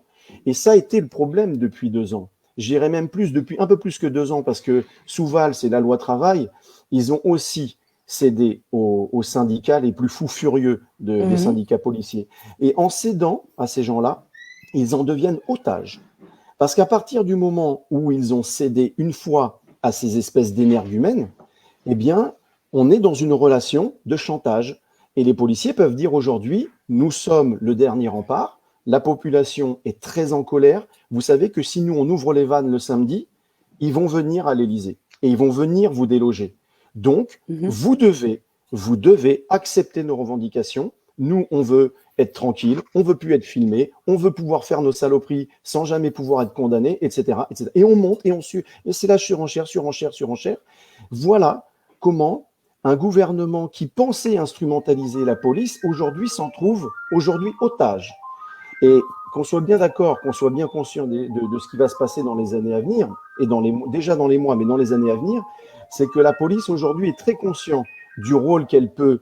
Et ça a été le problème depuis 2 ans. j'irais même plus, depuis un peu plus que 2 ans, parce que sous Valls et la loi travail, ils ont aussi cédé aux syndicats les plus fous furieux des syndicats policiers. Et en cédant à ces gens-là, ils en deviennent otages. Parce qu'à partir du moment où ils ont cédé une fois à ces espèces d'énergumènes, eh bien, on est dans une relation de chantage. Et les policiers peuvent dire aujourd'hui, nous sommes le dernier rempart, la population est très en colère. Vous savez que si nous, on ouvre les vannes le samedi, ils vont venir à l'Élysée et ils vont venir vous déloger. Donc, vous devez accepter nos revendications. Nous, on veut être tranquille, on veut plus être filmé, on veut pouvoir faire nos saloperies sans jamais pouvoir être condamné, etc., etc. Et on monte et on suit. Et c'est la surenchère, surenchère, surenchère. Voilà comment un gouvernement qui pensait instrumentaliser la police, aujourd'hui s'en trouve aujourd'hui otage. Et qu'on soit bien d'accord, qu'on soit bien conscient de ce qui va se passer dans les années à venir, et déjà dans les mois, mais dans les années à venir, c'est que la police aujourd'hui est très consciente du rôle qu'elle peut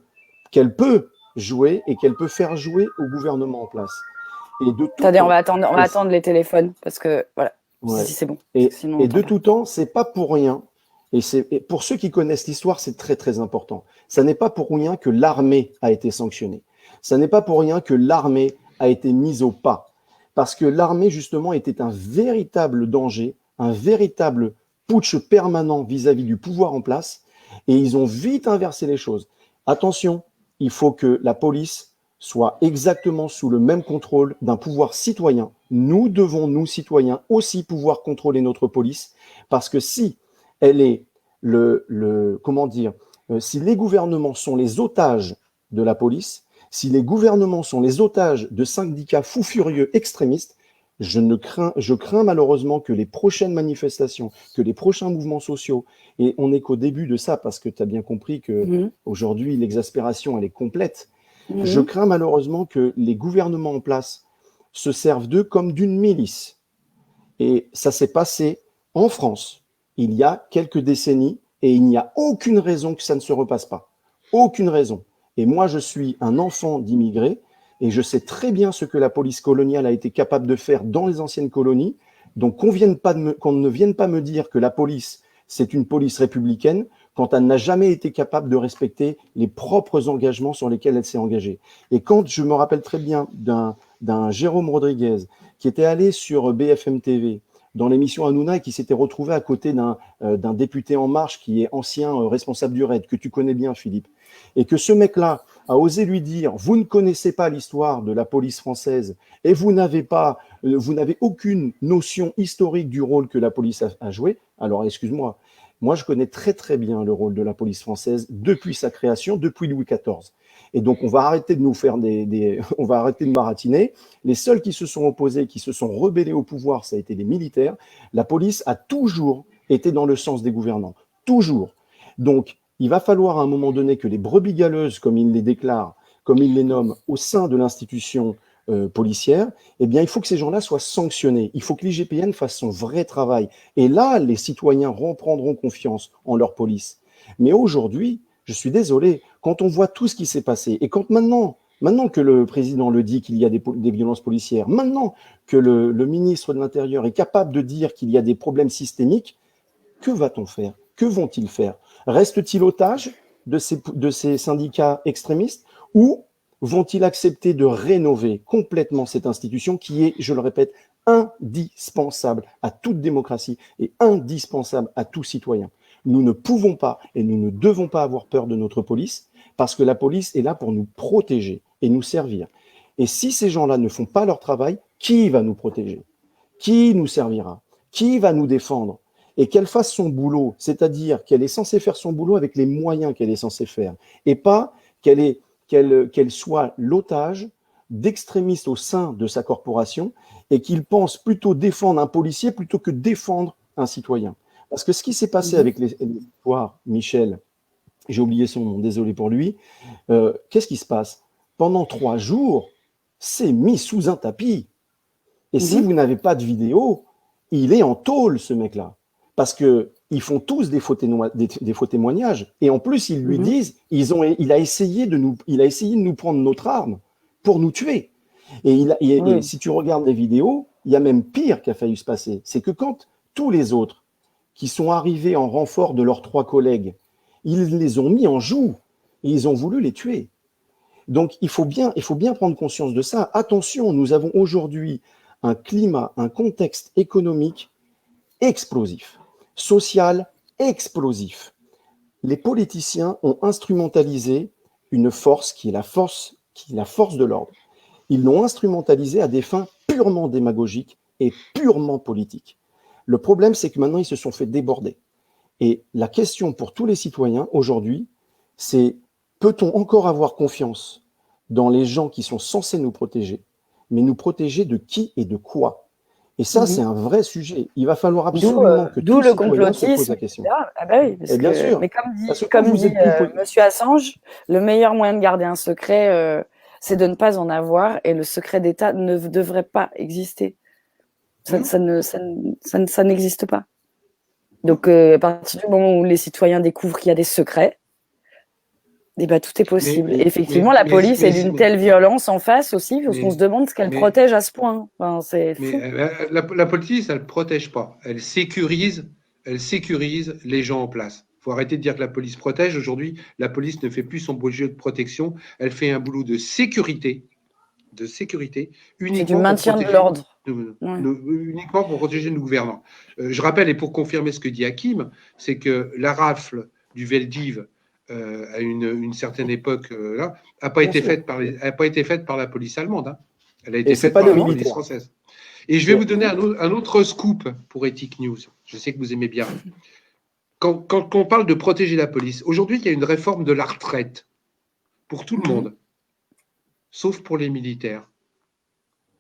jouer et qu'elle peut faire jouer au gouvernement en place.
Attendez, on va attendre les téléphones, parce que voilà, si c'est bon.
Et de tout temps, c'est pas pour rien. Et pour ceux qui connaissent l'histoire, c'est très très important. Ça n'est pas pour rien que l'armée a été sanctionnée. Ça n'est pas pour rien que l'armée a été mise au pas. Parce que l'armée, justement, était un véritable danger, un véritable putsch permanent vis-à-vis du pouvoir en place. Et ils ont vite inversé les choses. Attention, il faut que la police soit exactement sous le même contrôle d'un pouvoir citoyen. Nous devons, nous citoyens, aussi pouvoir contrôler notre police. Parce que si elle est si les gouvernements sont les otages de la police, si les gouvernements sont les otages de syndicats fous furieux extrémistes, je crains malheureusement que les prochaines manifestations, que les prochains mouvements sociaux, et on n'est qu'au début de ça, parce que tu as bien compris que aujourd'hui l'exaspération elle est complète. Je crains malheureusement que les gouvernements en place se servent d'eux comme d'une milice. Et ça s'est passé en France il y a quelques décennies, et il n'y a aucune raison que ça ne se repasse pas. Aucune raison. Et moi, je suis un enfant d'immigrés, et je sais très bien ce que la police coloniale a été capable de faire dans les anciennes colonies. Donc, qu'on ne vienne pas me dire que la police, c'est une police républicaine, quand elle n'a jamais été capable de respecter les propres engagements sur lesquels elle s'est engagée. Et quand je me rappelle très bien d'un Jérôme Rodriguez, qui était allé sur BFM TV, dans l'émission Hanouna, et qui s'était retrouvé à côté d'un député En Marche qui est ancien responsable du RAID, que tu connais bien, Philippe, et que ce mec-là a osé lui dire « Vous ne connaissez pas l'histoire de la police française et vous n'avez aucune notion historique du rôle que la police a joué. » Alors, excuse-moi, moi, je connais très très bien le rôle de la police française depuis sa création, depuis Louis XIV. Et donc, on va arrêter de nous faire on va arrêter de maratiner. Les seuls qui se sont opposés, qui se sont rebellés au pouvoir, ça a été les militaires. La police a toujours été dans le sens des gouvernants. Toujours. Donc, il va falloir à un moment donné que les brebis galeuses, comme ils les déclarent, comme ils les nomment, au sein de l'institution policière, eh bien, il faut que ces gens-là soient sanctionnés. Il faut que l'IGPN fasse son vrai travail. Et là, les citoyens reprendront confiance en leur police. Mais aujourd'hui, je suis désolé, quand on voit tout ce qui s'est passé, et quand maintenant que le président le dit qu'il y a des violences policières, maintenant que le ministre de l'Intérieur est capable de dire qu'il y a des problèmes systémiques, que va-t-on faire? Que vont-ils faire? Reste-t-il otage de ces syndicats extrémistes ou vont-ils accepter de rénover complètement cette institution qui est, je le répète, indispensable à toute démocratie et indispensable à tout citoyen? Nous ne pouvons pas et nous ne devons pas avoir peur de notre police parce que la police est là pour nous protéger et nous servir. Et si ces gens-là ne font pas leur travail, qui va nous protéger? Qui nous servira? Qui va nous défendre? Et qu'elle fasse son boulot, c'est-à-dire qu'elle est censée faire son boulot avec les moyens qu'elle est censée faire, et pas qu'elle soit l'otage d'extrémistes au sein de sa corporation et qu'il pense plutôt défendre un policier plutôt que défendre un citoyen. Parce que ce qui s'est passé avec les histoires, Michel, j'ai oublié son nom, désolé pour lui, qu'est-ce qui se passe? Pendant 3 jours, c'est mis sous un tapis. Et si vous n'avez pas de vidéo, il est en tôle, ce mec-là. Parce qu'ils font tous des faux témoignages. Et en plus, ils lui disent, il a essayé de nous prendre notre arme pour nous tuer. Et si tu regardes les vidéos, il y a même pire qui a failli se passer. C'est que quand tous les autres qui sont arrivés en renfort de leurs 3 collègues, ils les ont mis en joue et ils ont voulu les tuer. Donc, il faut bien prendre conscience de ça. Attention, nous avons aujourd'hui un climat, un contexte économique explosif, social explosif. Les politiciens ont instrumentalisé une force qui est la force de l'ordre. Ils l'ont instrumentalisé à des fins purement démagogiques et purement politiques. Le problème, c'est que maintenant, ils se sont fait déborder. Et la question pour tous les citoyens aujourd'hui, c'est peut-on encore avoir confiance dans les gens qui sont censés nous protéger, mais nous protéger de qui et de quoi? Et ça, c'est un vrai sujet. Il va falloir absolument que tous les citoyens se posent la question.
Ah bah oui,
et bien sûr.
Mais comme dit Monsieur Assange, le meilleur moyen de garder un secret, c'est de ne pas en avoir, et le secret d'État ne devrait pas exister. Ça n'existe pas. Donc, à partir du moment où les citoyens découvrent qu'il y a des secrets, eh ben, tout est possible. Et effectivement, la police est d'une telle violence en face aussi, parce qu'on se demande ce qu'elle protège à ce point. Enfin, c'est fou.
La police, elle ne protège pas. Elle sécurise les gens en place. Il faut arrêter de dire que la police protège. Aujourd'hui, la police ne fait plus son beau jeu de protection. Elle fait un boulot de sécurité, uniquement
c'est du maintien de l'ordre.
Uniquement pour protéger nos gouvernants. Je rappelle, et pour confirmer ce que dit Hakim, c'est que la rafle du Veldiv à une certaine époque là, n'a pas été faite par la police allemande. Hein. Elle a été faite par la police française. Et je vais vous donner un autre scoop pour Ethic News. Je sais que vous aimez bien. Quand on parle de protéger la police, aujourd'hui, il y a une réforme de la retraite pour tout le monde, sauf pour les militaires.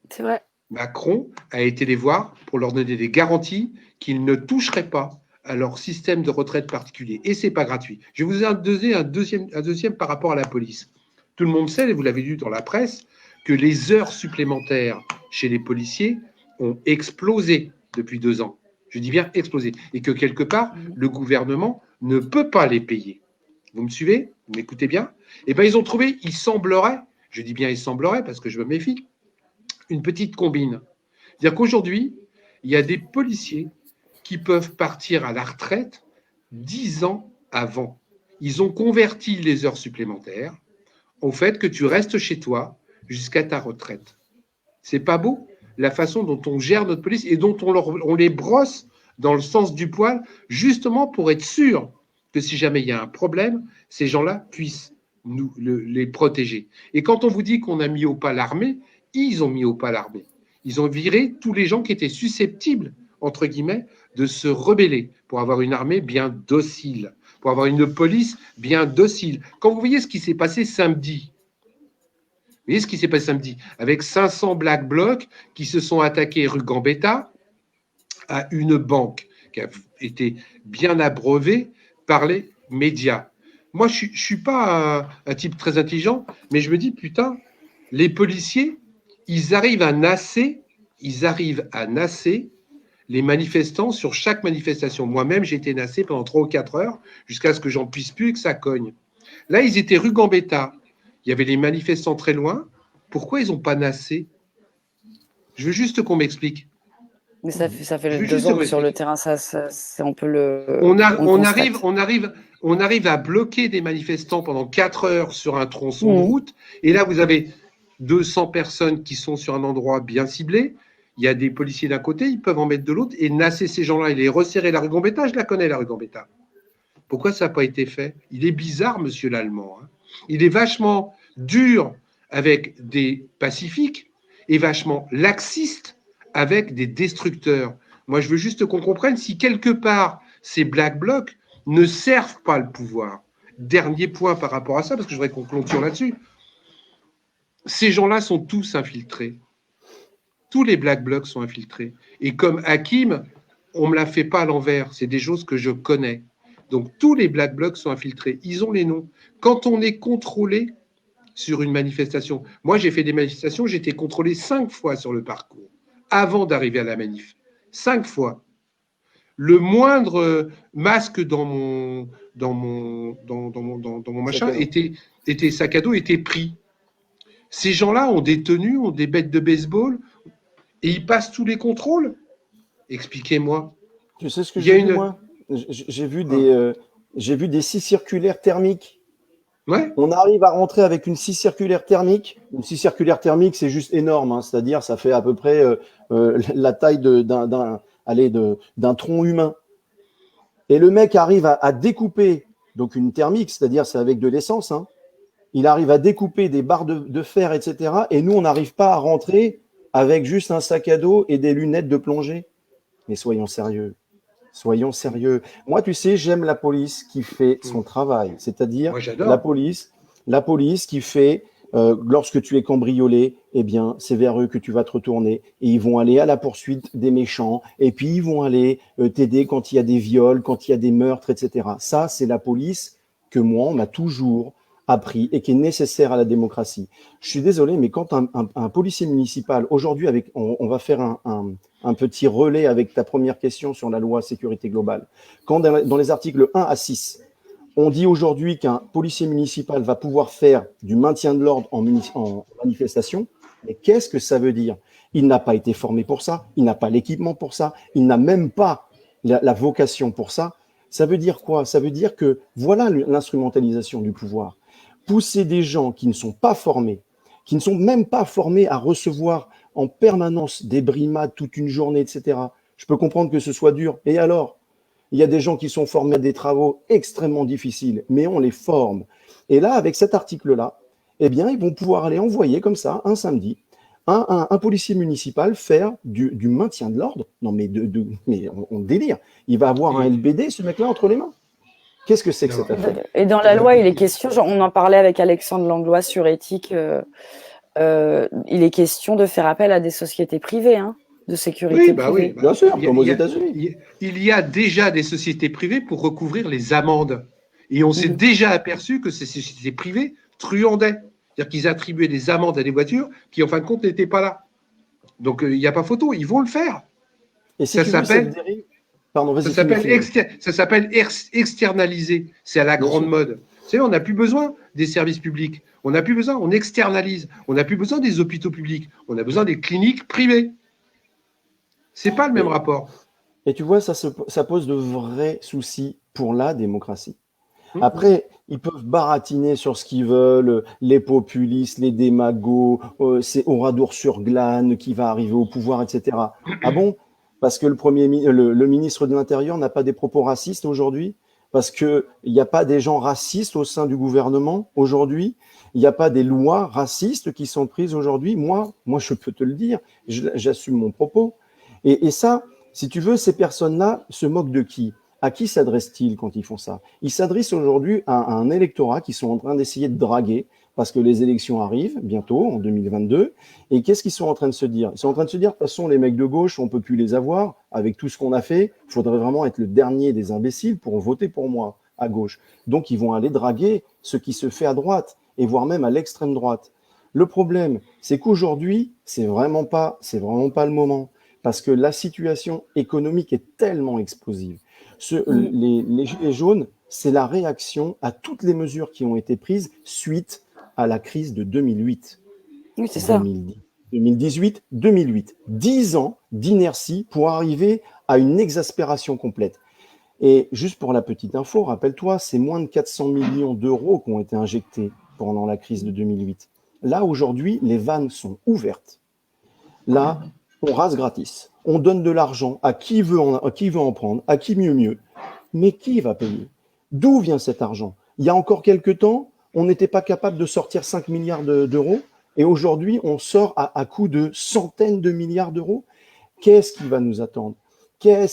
C'est vrai.
Macron a été les voir pour leur donner des garanties qu'ils ne toucheraient pas à leur système de retraite particulier. Et ce n'est pas gratuit. Je vais vous donner un deuxième par rapport à la police. Tout le monde sait, et vous l'avez lu dans la presse, que les heures supplémentaires chez les policiers ont explosé depuis 2 ans. Je dis bien explosé. Et que quelque part, le gouvernement ne peut pas les payer. Vous me suivez? Vous m'écoutez bien? Eh bien, ils ont trouvé, il semblerait, je dis bien il semblerait parce que je me méfie, une petite combine. C'est-à-dire qu'aujourd'hui, il y a des policiers qui peuvent partir à la retraite 10 ans avant. Ils ont converti les heures supplémentaires au fait que tu restes chez toi jusqu'à ta retraite. C'est pas beau la façon dont on gère notre police et dont on les brosse dans le sens du poil, justement pour être sûr que si jamais il y a un problème, ces gens-là puissent les protéger. Et quand on vous dit qu'on a mis au pas l'armée, ils ont mis au pas l'armée. Ils ont viré tous les gens qui étaient susceptibles, entre guillemets, de se rebeller pour avoir une armée bien docile, pour avoir une police bien docile. Quand vous voyez ce qui s'est passé samedi, avec 500 Black Blocs qui se sont attaqués rue Gambetta à une banque qui a été bien abreuvée par les médias. Moi, je ne suis pas un type très intelligent, mais je me dis, putain, les policiers, ils arrivent à nasser les manifestants sur chaque manifestation. Moi-même, j'ai été nassé pendant 3 ou 4 heures jusqu'à ce que j'en puisse plus et que ça cogne. Là, ils étaient rue Gambetta. Il y avait les manifestants très loin. Pourquoi ils n'ont pas nassé? Je veux juste qu'on m'explique.
Mais ça fait 2 ans que sur le terrain, on peut le.
On arrive à bloquer des manifestants pendant 4 heures sur un tronçon de route. Et là, vous avez 200 personnes qui sont sur un endroit bien ciblé. Il y a des policiers d'un côté, ils peuvent en mettre de l'autre et nasser ces gens-là et les resserrer. La rue Gambetta, je la connais, la rue Gambetta. Pourquoi ça n'a pas été fait? Il est bizarre, monsieur l'Allemand. Hein. Il est vachement dur avec des pacifiques et vachement laxiste avec des destructeurs. Moi, je veux juste qu'on comprenne si quelque part ces Black Blocs ne servent pas le pouvoir. Dernier point par rapport à ça, parce que je voudrais qu'on clôture là-dessus. Ces gens-là sont tous infiltrés. Tous les Black Blocs sont infiltrés. Et comme Hakim, on ne me la fait pas à l'envers. C'est des choses que je connais. Donc, tous les Black Blocs sont infiltrés. Ils ont les noms. Quand on est contrôlé sur une manifestation, moi, j'ai fait des manifestations, j'ai été contrôlé 5 fois sur le parcours avant d'arriver à la manif. 5 fois. Le moindre masque dans mon machin était sac à dos était pris. Ces gens-là ont des tenues, ont des bêtes de baseball et ils passent tous les contrôles. Expliquez-moi.
Tu sais ce que j'ai vu, moi? J'ai vu des scies circulaires thermiques.
Ouais.
On arrive à rentrer avec une scie circulaire thermique. Une scie circulaire thermique, c'est juste énorme, hein. C'est-à-dire, ça fait à peu près la taille d'un tronc humain. Et le mec arrive à découper, donc une thermique, c'est-à-dire c'est avec de l'essence, hein. Il arrive à découper des barres de fer, etc. Et nous, on n'arrive pas à rentrer avec juste un sac à dos et des lunettes de plongée. Mais soyons sérieux. Soyons sérieux. Moi, tu sais, j'aime la police qui fait son travail, c'est-à-dire la police qui fait, lorsque tu es cambriolé, eh bien, c'est vers eux que tu vas te retourner et ils vont aller à la poursuite des méchants et puis ils vont aller t'aider quand il y a des viols, quand il y a des meurtres, etc. Ça, c'est la police que moi, on m'a toujours appris et qui est nécessaire à la démocratie. Je suis désolé, mais quand un policier municipal, aujourd'hui, on va faire un petit relais avec ta première question sur la loi sécurité globale. Quand dans les articles 1 à 6, on dit aujourd'hui qu'un policier municipal va pouvoir faire du maintien de l'ordre en manifestation, mais qu'est-ce que ça veut dire? Il n'a pas été formé pour ça, il n'a pas l'équipement pour ça, il n'a même pas la vocation pour ça. Ça veut dire quoi? Ça veut dire que voilà l'instrumentalisation du pouvoir. Pousser des gens qui ne sont pas formés, qui ne sont même pas formés à recevoir en permanence des brimades toute une journée, etc. Je peux comprendre que ce soit dur. Et alors? Il y a des gens qui sont formés à des travaux extrêmement difficiles, mais on les forme. Et là, avec cet article-là, eh bien, ils vont pouvoir aller envoyer comme ça, un samedi, un policier municipal faire du maintien de l'ordre. Non, mais on délire. Il va avoir un LBD, ce mec-là, entre les mains. Qu'est-ce que c'est que cette affaire?
Et dans la loi, il est question, on en parlait avec Alexandre Langlois sur éthique, il est question de faire appel à des sociétés privées, hein, de sécurité privée.
Oui, bien sûr, comme aux États-Unis.
Il y a déjà des sociétés privées pour recouvrir les amendes. Et on s'est déjà aperçu que ces sociétés privées truandaient. C'est-à-dire qu'ils attribuaient des amendes à des voitures qui, en fin de compte, n'étaient pas là. Donc, il n'y a pas photo, ils vont le faire.
Et si ça s'appelle...
Ça s'appelle externaliser. C'est à la grande mode. Vous savez, on n'a plus besoin des services publics. On n'a plus besoin, on externalise. On n'a plus besoin des hôpitaux publics. On a besoin des cliniques privées. C'est pas le même rapport.
Et tu vois, ça pose de vrais soucis pour la démocratie. Après, ils peuvent baratiner sur ce qu'ils veulent, les populistes, les démagos, c'est Oradour-sur-Glane qui va arriver au pouvoir, etc. Ah bon? Parce que le ministre de l'Intérieur n'a pas des propos racistes aujourd'hui? Parce qu'il n'y a pas des gens racistes au sein du gouvernement aujourd'hui? Il n'y a pas des lois racistes qui sont prises aujourd'hui? Moi, je peux te le dire, j'assume mon propos. Et ça, si tu veux, ces personnes-là se moquent de qui? À qui s'adressent-ils quand ils font ça? Ils s'adressent aujourd'hui à un électorat qui sont en train d'essayer de draguer parce que les élections arrivent bientôt, en 2022. Et qu'est-ce qu'ils sont en train de se dire? Ils sont en train de se dire, de toute façon, les mecs de gauche, on ne peut plus les avoir. Avec tout ce qu'on a fait, il faudrait vraiment être le dernier des imbéciles pour voter pour moi à gauche. Donc, ils vont aller draguer ce qui se fait à droite et voire même à l'extrême droite. Le problème, c'est qu'aujourd'hui, c'est vraiment pas le moment. Parce que la situation économique est tellement explosive. Les gilets jaunes, c'est la réaction à toutes les mesures qui ont été prises suite à la crise de 2008.
Oui, c'est ça.
2018, 2008. 10 ans d'inertie pour arriver à une exaspération complète. Et juste pour la petite info, rappelle-toi, c'est moins de 400 millions d'euros qui ont été injectés pendant la crise de 2008. Là, aujourd'hui, les vannes sont ouvertes. Là, on rase gratis. On donne de l'argent à qui veut en prendre, à qui mieux. Mais qui va payer? D'où vient cet argent? Il y a encore quelques temps, on n'était pas capable de sortir 5 milliards d'euros et aujourd'hui, on sort à coût de centaines de milliards d'euros. Qu'est-ce qui va nous attendre? Quels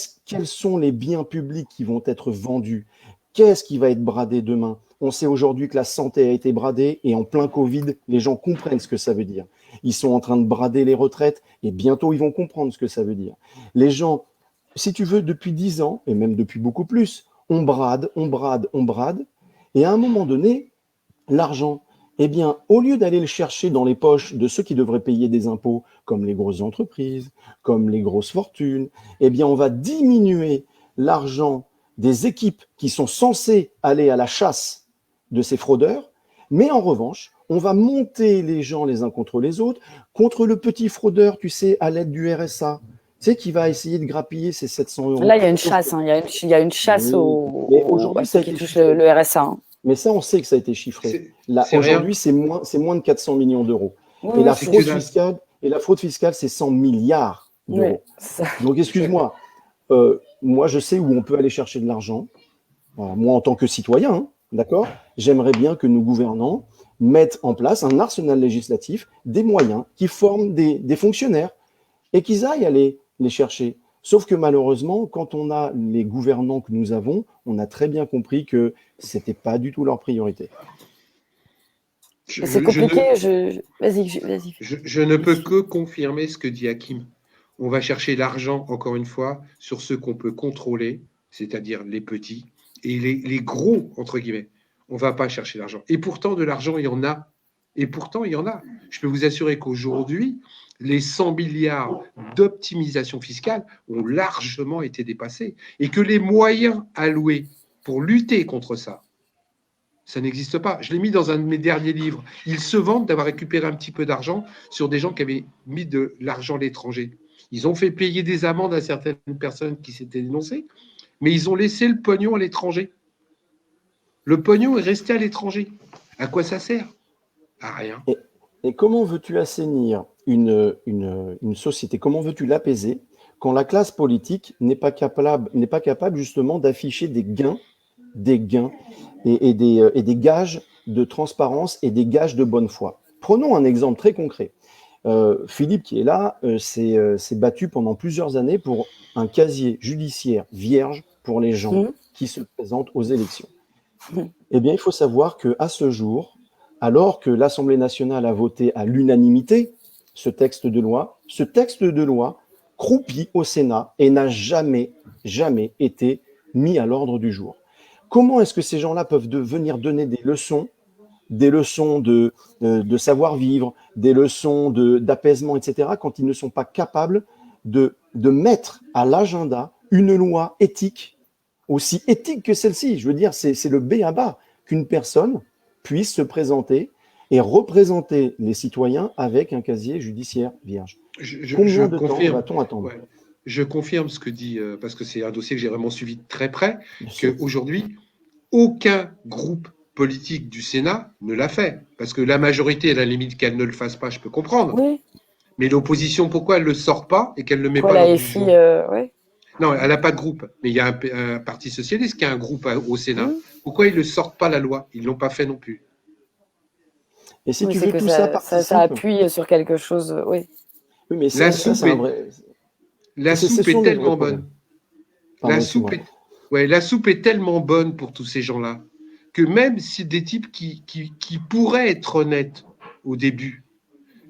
sont les biens publics qui vont être vendus? Qu'est-ce qui va être bradé demain? On sait aujourd'hui que la santé a été bradée et en plein Covid, les gens comprennent ce que ça veut dire. Ils sont en train de brader les retraites et bientôt ils vont comprendre ce que ça veut dire. Les gens, si tu veux, depuis 10 ans et même depuis beaucoup plus, on brade et à un moment donné, l'argent, eh bien, au lieu d'aller le chercher dans les poches de ceux qui devraient payer des impôts, comme les grosses entreprises, comme les grosses fortunes, eh bien, on va diminuer l'argent des équipes qui sont censées aller à la chasse de ces fraudeurs, mais en revanche, on va monter les gens les uns contre les autres, contre le petit fraudeur, tu sais, à l'aide du RSA, c'est qui va essayer de grappiller ces 700 €.
Là, il y a une chasse. Hein. Il y a une chasse
mais aujourd'hui,
à ceux qui touchent le RSA. Hein.
Mais ça, on sait que ça a été chiffré. Aujourd'hui, c'est moins de 400 millions d'euros.
Oui,
et la fraude fiscale, c'est 100 milliards d'euros.
Oui,
donc, excuse-moi, moi, je sais où on peut aller chercher de l'argent. Voilà, moi, en tant que citoyen, hein, d'accord, j'aimerais bien que nos gouvernants mettent en place un arsenal législatif, des moyens qui forment des fonctionnaires et qu'ils aillent aller les chercher. Sauf que malheureusement, quand on a les gouvernants que nous avons, on a très bien compris que ce n'était pas du tout leur priorité.
C'est compliqué. Vas-y.
Je ne peux que confirmer ce que dit Hakim. On va chercher l'argent, encore une fois, sur ceux qu'on peut contrôler, c'est-à-dire les petits, et les gros, entre guillemets. On ne va pas chercher l'argent. Et pourtant, de l'argent, il y en a. Et pourtant, il y en a. Je peux vous assurer qu'aujourd'hui, les 100 milliards d'optimisation fiscale ont largement été dépassés. Et que les moyens alloués pour lutter contre ça, ça n'existe pas. Je l'ai mis dans un de mes derniers livres. Ils se vantent d'avoir récupéré un petit peu d'argent sur des gens qui avaient mis de l'argent à l'étranger. Ils ont fait payer des amendes à certaines personnes qui s'étaient dénoncées, mais ils ont laissé le pognon à l'étranger. Le pognon est resté à l'étranger. À quoi ça sert? À rien.
Et comment veux-tu assainir une société? Comment veux-tu l'apaiser quand la classe politique n'est pas capable justement d'afficher des gains et des gages de transparence et des gages de bonne foi? Prenons un exemple très concret. Philippe, qui est là, s'est battu pendant plusieurs années pour un casier judiciaire vierge pour les gens qui se présentent aux élections. Eh bien, il faut savoir qu'à ce jour, alors que l'Assemblée nationale a voté à l'unanimité ce texte de loi croupit au Sénat et n'a jamais été mis à l'ordre du jour. Comment est-ce que ces gens-là peuvent venir donner des leçons de savoir-vivre, des leçons d'apaisement, etc., quand ils ne sont pas capables de mettre à l'agenda une loi éthique, aussi éthique que celle-ci? Je veux dire, c'est le b.a.-ba qu'une personne puisse se présenter et représenter les citoyens avec un casier judiciaire vierge. Combien de temps va-t-on attendre?
Ouais, je confirme ce que dit, parce que c'est un dossier que j'ai vraiment suivi de très près, qu'aujourd'hui, aucun groupe politique du Sénat ne l'a fait. Parce que la majorité, à la limite qu'elle ne le fasse pas, je peux comprendre.
Oui.
Mais l'opposition, pourquoi elle ne le sort pas et qu'elle ne le met pas
dans le jour? Ouais.
Non, elle n'a pas de groupe. Mais il y a un parti socialiste qui a un groupe au Sénat. Pourquoi ils ne sortent pas la loi? Ils ne l'ont pas fait non plus.
Et si tu veux tout ça participe...
Ça appuie sur quelque chose, oui.
Oui, mais
la soupe est tellement bonne. La soupe est tellement bonne pour tous ces gens-là que même si des types qui pourraient être honnêtes au début,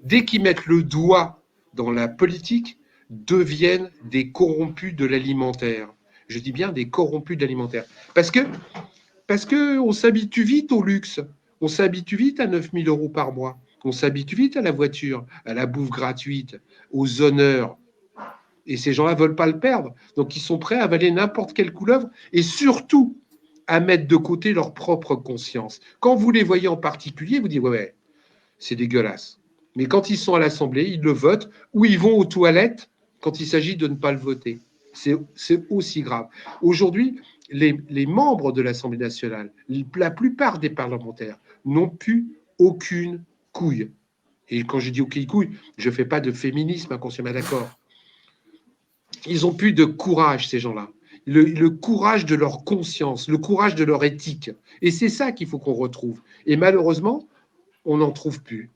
dès qu'ils mettent le doigt dans la politique, deviennent des corrompus de l'alimentaire. Je dis bien des corrompus de l'alimentaire. Parce que on s'habitue vite au luxe. On s'habitue vite à 9 000 € par mois. On s'habitue vite à la voiture, à la bouffe gratuite, aux honneurs. Et ces gens-là ne veulent pas le perdre. Donc, ils sont prêts à avaler n'importe quelle couleuvre et surtout à mettre de côté leur propre conscience. Quand vous les voyez en particulier, vous dites « ouais, c'est dégueulasse ». Mais quand ils sont à l'Assemblée, ils le votent ou ils vont aux toilettes quand il s'agit de ne pas le voter. C'est aussi grave. Aujourd'hui, les membres de l'Assemblée nationale, la plupart des parlementaires, n'ont plus aucune couille. Et quand je dis aucune couille, je ne fais pas de féminisme, qu'on se met d'accord. Ils n'ont plus de courage, ces gens-là. Le courage de leur conscience, le courage de leur éthique. Et c'est ça qu'il faut qu'on retrouve. Et malheureusement, on n'en trouve plus.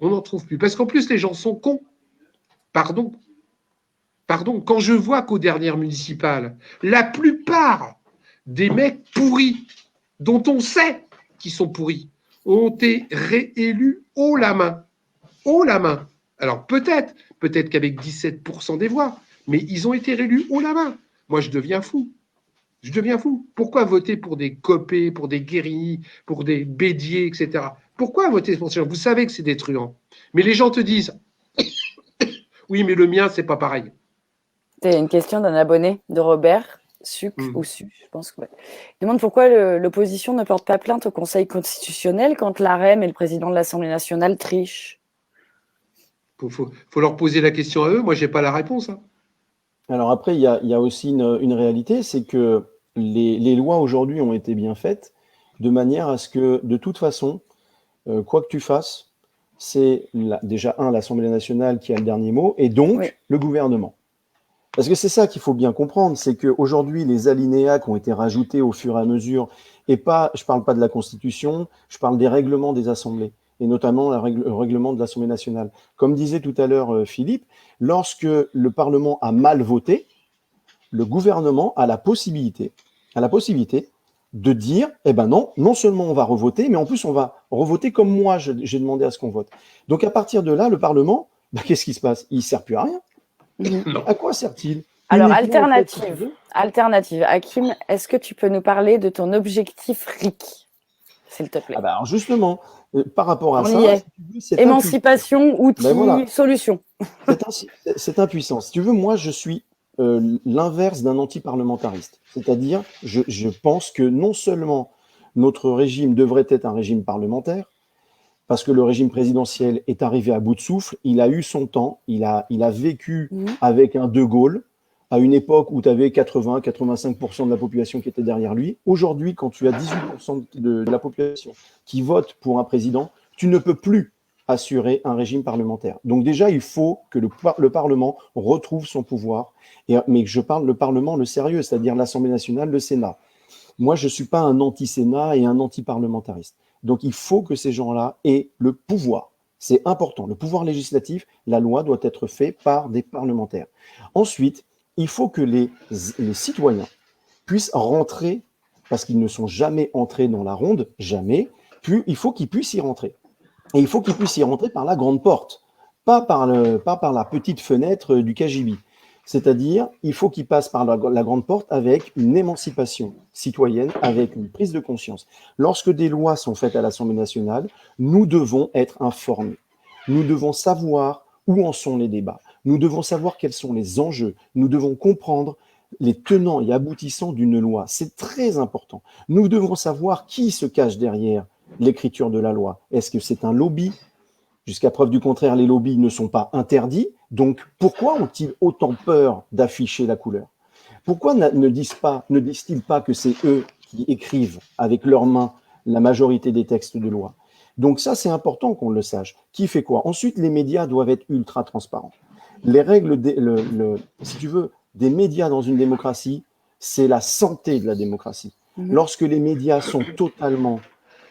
On n'en trouve plus. Parce qu'en plus, les gens sont cons. Pardon. Quand je vois qu'aux dernières municipales, la plupart des mecs pourris, dont on sait qu'ils sont pourris, ont été réélus haut la main. Haut la main. Alors peut-être qu'avec 17% des voix, mais ils ont été réélus haut la main. Moi, je deviens fou. Pourquoi voter pour des Copé, pour des Guérini, pour des Bédier, etc. Pourquoi voter pour ces gens? Vous savez que c'est des truands. Mais les gens te disent « Oui, mais le mien, c'est pas pareil. »
C'est une question d'un abonné de Robert, Suc ou Su, je pense que ouais. Il demande pourquoi l'opposition ne porte pas plainte au Conseil constitutionnel quand l'AREM et le président de l'Assemblée nationale trichent.
Faut leur poser la question à eux. Moi, j'ai pas la réponse. Hein.
Alors après, il y a aussi une réalité, c'est que les lois aujourd'hui ont été bien faites de manière à ce que, de toute façon, quoi que tu fasses, c'est déjà, l'Assemblée nationale qui a le dernier mot, et donc
Oui.
le gouvernement. Parce que c'est ça qu'il faut bien comprendre, c'est qu'aujourd'hui, les alinéas qui ont été rajoutés au fur et à mesure, et pas, je ne parle pas de la Constitution, je parle des règlements des assemblées, et notamment le règlement de l'Assemblée nationale. Comme disait tout à l'heure Philippe, lorsque le Parlement a mal voté, le gouvernement a la possibilité de dire, eh ben non, non seulement on va revoter, mais en plus on va revoter comme moi j'ai demandé à ce qu'on vote. Donc à partir de là, le Parlement, qu'est-ce qui se passe? Il ne sert plus à rien. À quoi sert-il?
Alors,
Uniquement au fait, si tu veux.
alternative. Hakim, est-ce que tu peux nous parler de ton objectif RIC, s'il te plaît?
Ah bah alors justement, par rapport à
On
ça,
y est.
si tu veux, cette
Émancipation, outil,
voilà,
solution.
cette impuissance. Si tu veux, moi, je suis l'inverse d'un anti-parlementariste. C'est-à-dire, je pense que non seulement notre régime devrait être un régime parlementaire, parce que le régime présidentiel est arrivé à bout de souffle, il a eu son temps, il a vécu avec un De Gaulle, à une époque où tu avais 80-85% de la population qui était derrière lui. Aujourd'hui, quand tu as 18% de la population qui vote pour un président, tu ne peux plus assurer un régime parlementaire. Donc déjà, il faut que le Parlement retrouve son pouvoir, mais je parle le Parlement, le sérieux, c'est-à-dire l'Assemblée nationale, le Sénat. Moi, je ne suis pas un anti-Sénat et un anti-parlementariste. Donc, il faut que ces gens-là aient le pouvoir. C'est important. Le pouvoir législatif, la loi doit être faite par des parlementaires. Ensuite, il faut que les citoyens puissent rentrer, parce qu'ils ne sont jamais entrés dans la ronde, jamais, puis il faut qu'ils puissent y rentrer. Et il faut qu'ils puissent y rentrer par la grande porte, pas par la petite fenêtre du KGB. C'est-à-dire, il faut qu'ils passent par la grande porte avec une émancipation citoyenne, avec une prise de conscience. Lorsque des lois sont faites à l'Assemblée nationale, nous devons être informés. Nous devons savoir où en sont les débats. Nous devons savoir quels sont les enjeux. Nous devons comprendre les tenants et aboutissants d'une loi. C'est très important. Nous devons savoir qui se cache derrière l'écriture de la loi. Est-ce que c'est un lobby? Jusqu'à preuve du contraire, les lobbies ne sont pas interdits. Donc, pourquoi ont-ils autant peur d'afficher la couleur? Pourquoi ne disent-ils pas que c'est eux qui écrivent avec leurs mains la majorité des textes de loi? Donc ça, c'est important qu'on le sache. Qui fait quoi? Ensuite, les médias doivent être ultra transparents. Les règles, si tu veux, des médias dans une démocratie, c'est la santé de la démocratie. Lorsque les médias sont totalement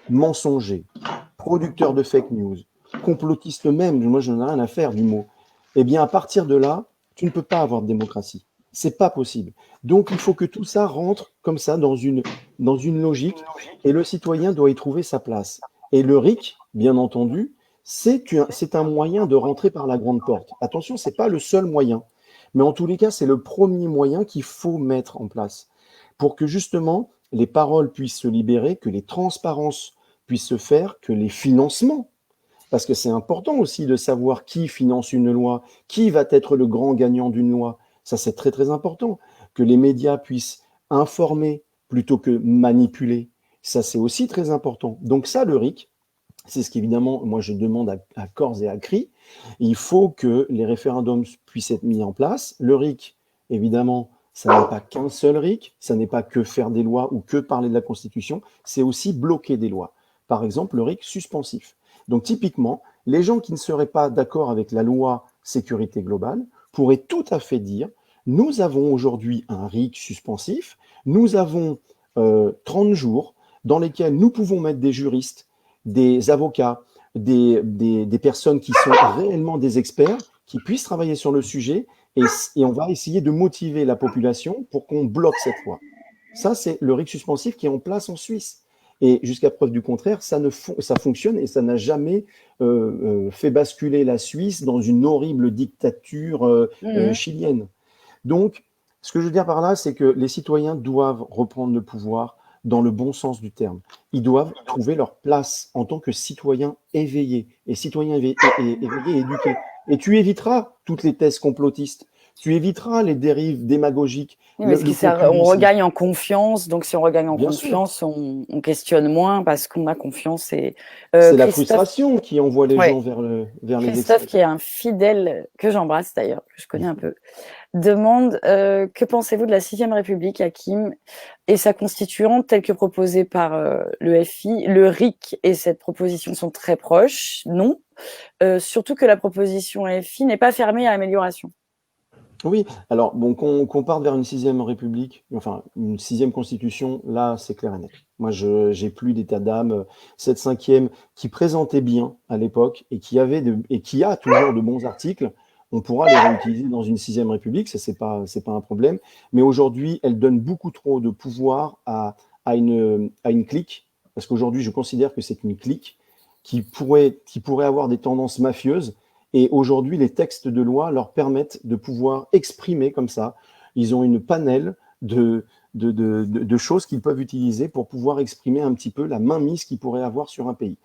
mensongers, producteurs de fake news, complotistes même, moi je n'en ai rien à faire du mot, eh bien à partir de là, tu ne peux pas avoir de démocratie. C'est pas possible. Donc il faut que tout ça rentre comme ça dans une logique et le citoyen doit y trouver sa place. Et le RIC, bien entendu, c'est un moyen de rentrer par la grande porte. Attention, c'est pas le seul moyen. Mais en tous les cas, c'est le premier moyen qu'il faut mettre en place pour que justement les paroles puissent se libérer, que les transparences puissent se faire, que les financements, parce que c'est important aussi de savoir qui finance une loi, qui va être le grand gagnant d'une loi. Ça, c'est très, très important. Que les médias puissent informer plutôt que manipuler. Ça, c'est aussi très important. Donc ça, le RIC, c'est ce qu'évidemment, moi, je demande à corps et à cri. Il faut que les référendums puissent être mis en place. Le RIC, évidemment, ça n'est pas qu'un seul RIC, ça n'est pas que faire des lois ou que parler de la Constitution, c'est aussi bloquer des lois. Par exemple, le RIC suspensif. Donc typiquement, les gens qui ne seraient pas d'accord avec la loi sécurité globale pourraient tout à fait dire, nous avons aujourd'hui un RIC suspensif, nous avons 30 jours dans lesquels nous pouvons mettre des juristes, des avocats, des personnes qui sont réellement des experts, qui puissent travailler sur le sujet, et on va essayer de motiver la population pour qu'on bloque cette loi. Ça, c'est le RIC suspensif qui est en place en Suisse. Et jusqu'à preuve du contraire, ça fonctionne et ça n'a jamais fait basculer la Suisse dans une horrible dictature chilienne. Donc, ce que je veux dire par là, c'est que les citoyens doivent reprendre le pouvoir dans le bon sens du terme. Ils doivent trouver leur place en tant que citoyens éveillés, et citoyens éveillés et éduqués. Et tu éviteras toutes les thèses complotistes. Tu éviteras les dérives démagogiques.
Oui, mais on regagne en confiance, donc si on regagne en confiance, on questionne moins parce qu'on a confiance.
C'est la frustration qui envoie les gens vers les extrêmes.
Christophe, qui est un fidèle, que j'embrasse d'ailleurs, que je connais un peu, demande que pensez-vous de la 6e République, Hakim, et sa constituante telle que proposée par le FI. Le RIC et cette proposition sont très proches, non. Surtout que la proposition FI n'est pas fermée à amélioration.
Oui, alors bon, qu'on parte vers une 6e République, enfin une 6e Constitution, là c'est clair et net. Moi, j'ai plus d'état d'âme. Cette 5e qui présentait bien à l'époque et qui a toujours de bons articles, on pourra les réutiliser dans une 6e République, ça c'est pas un problème. Mais aujourd'hui, elle donne beaucoup trop de pouvoir à une clique, parce qu'aujourd'hui, je considère que c'est une clique qui pourrait avoir des tendances mafieuses. Et aujourd'hui, les textes de loi leur permettent de pouvoir exprimer comme ça. Ils ont une panel de choses qu'ils peuvent utiliser pour pouvoir exprimer un petit peu la mainmise qu'ils pourraient avoir sur un pays.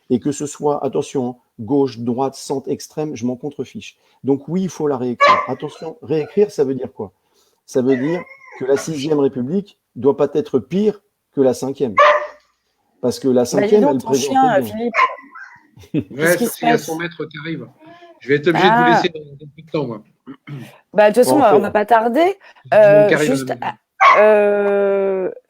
Et que ce soit, attention, gauche, droite, centre, extrême, je m'en contrefiche. Donc oui, il faut la réécrire. Attention, réécrire, ça veut dire quoi? Ça veut dire que la 6e République ne doit pas être pire que la 5e. Parce que la 5e, elle présente bien.
Philippe.
Ouais, il y a son maître qui arrive. Je vais être obligé de vous laisser dans un peu de temps, moi.
De toute façon, on ne va pas tarder.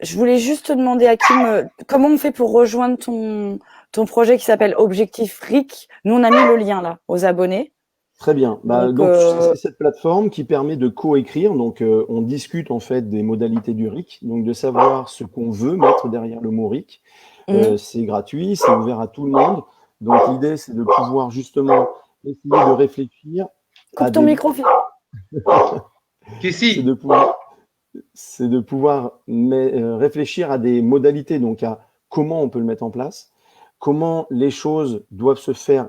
Je voulais juste te demander, Hakim, comment on fait pour rejoindre ton projet qui s'appelle Objectif RIC? Nous, on a mis le lien là aux abonnés.
Très bien. Donc c'est cette plateforme qui permet de coécrire. Donc, on discute en fait des modalités du RIC, donc de savoir ce qu'on veut mettre derrière le mot RIC. C'est gratuit, c'est ouvert à tout le monde. Donc, l'idée, c'est de pouvoir justement essayer de réfléchir.
Coupe ton micro, Philippe.
C'est de pouvoir réfléchir à des modalités, donc à comment on peut le mettre en place, comment les choses doivent se faire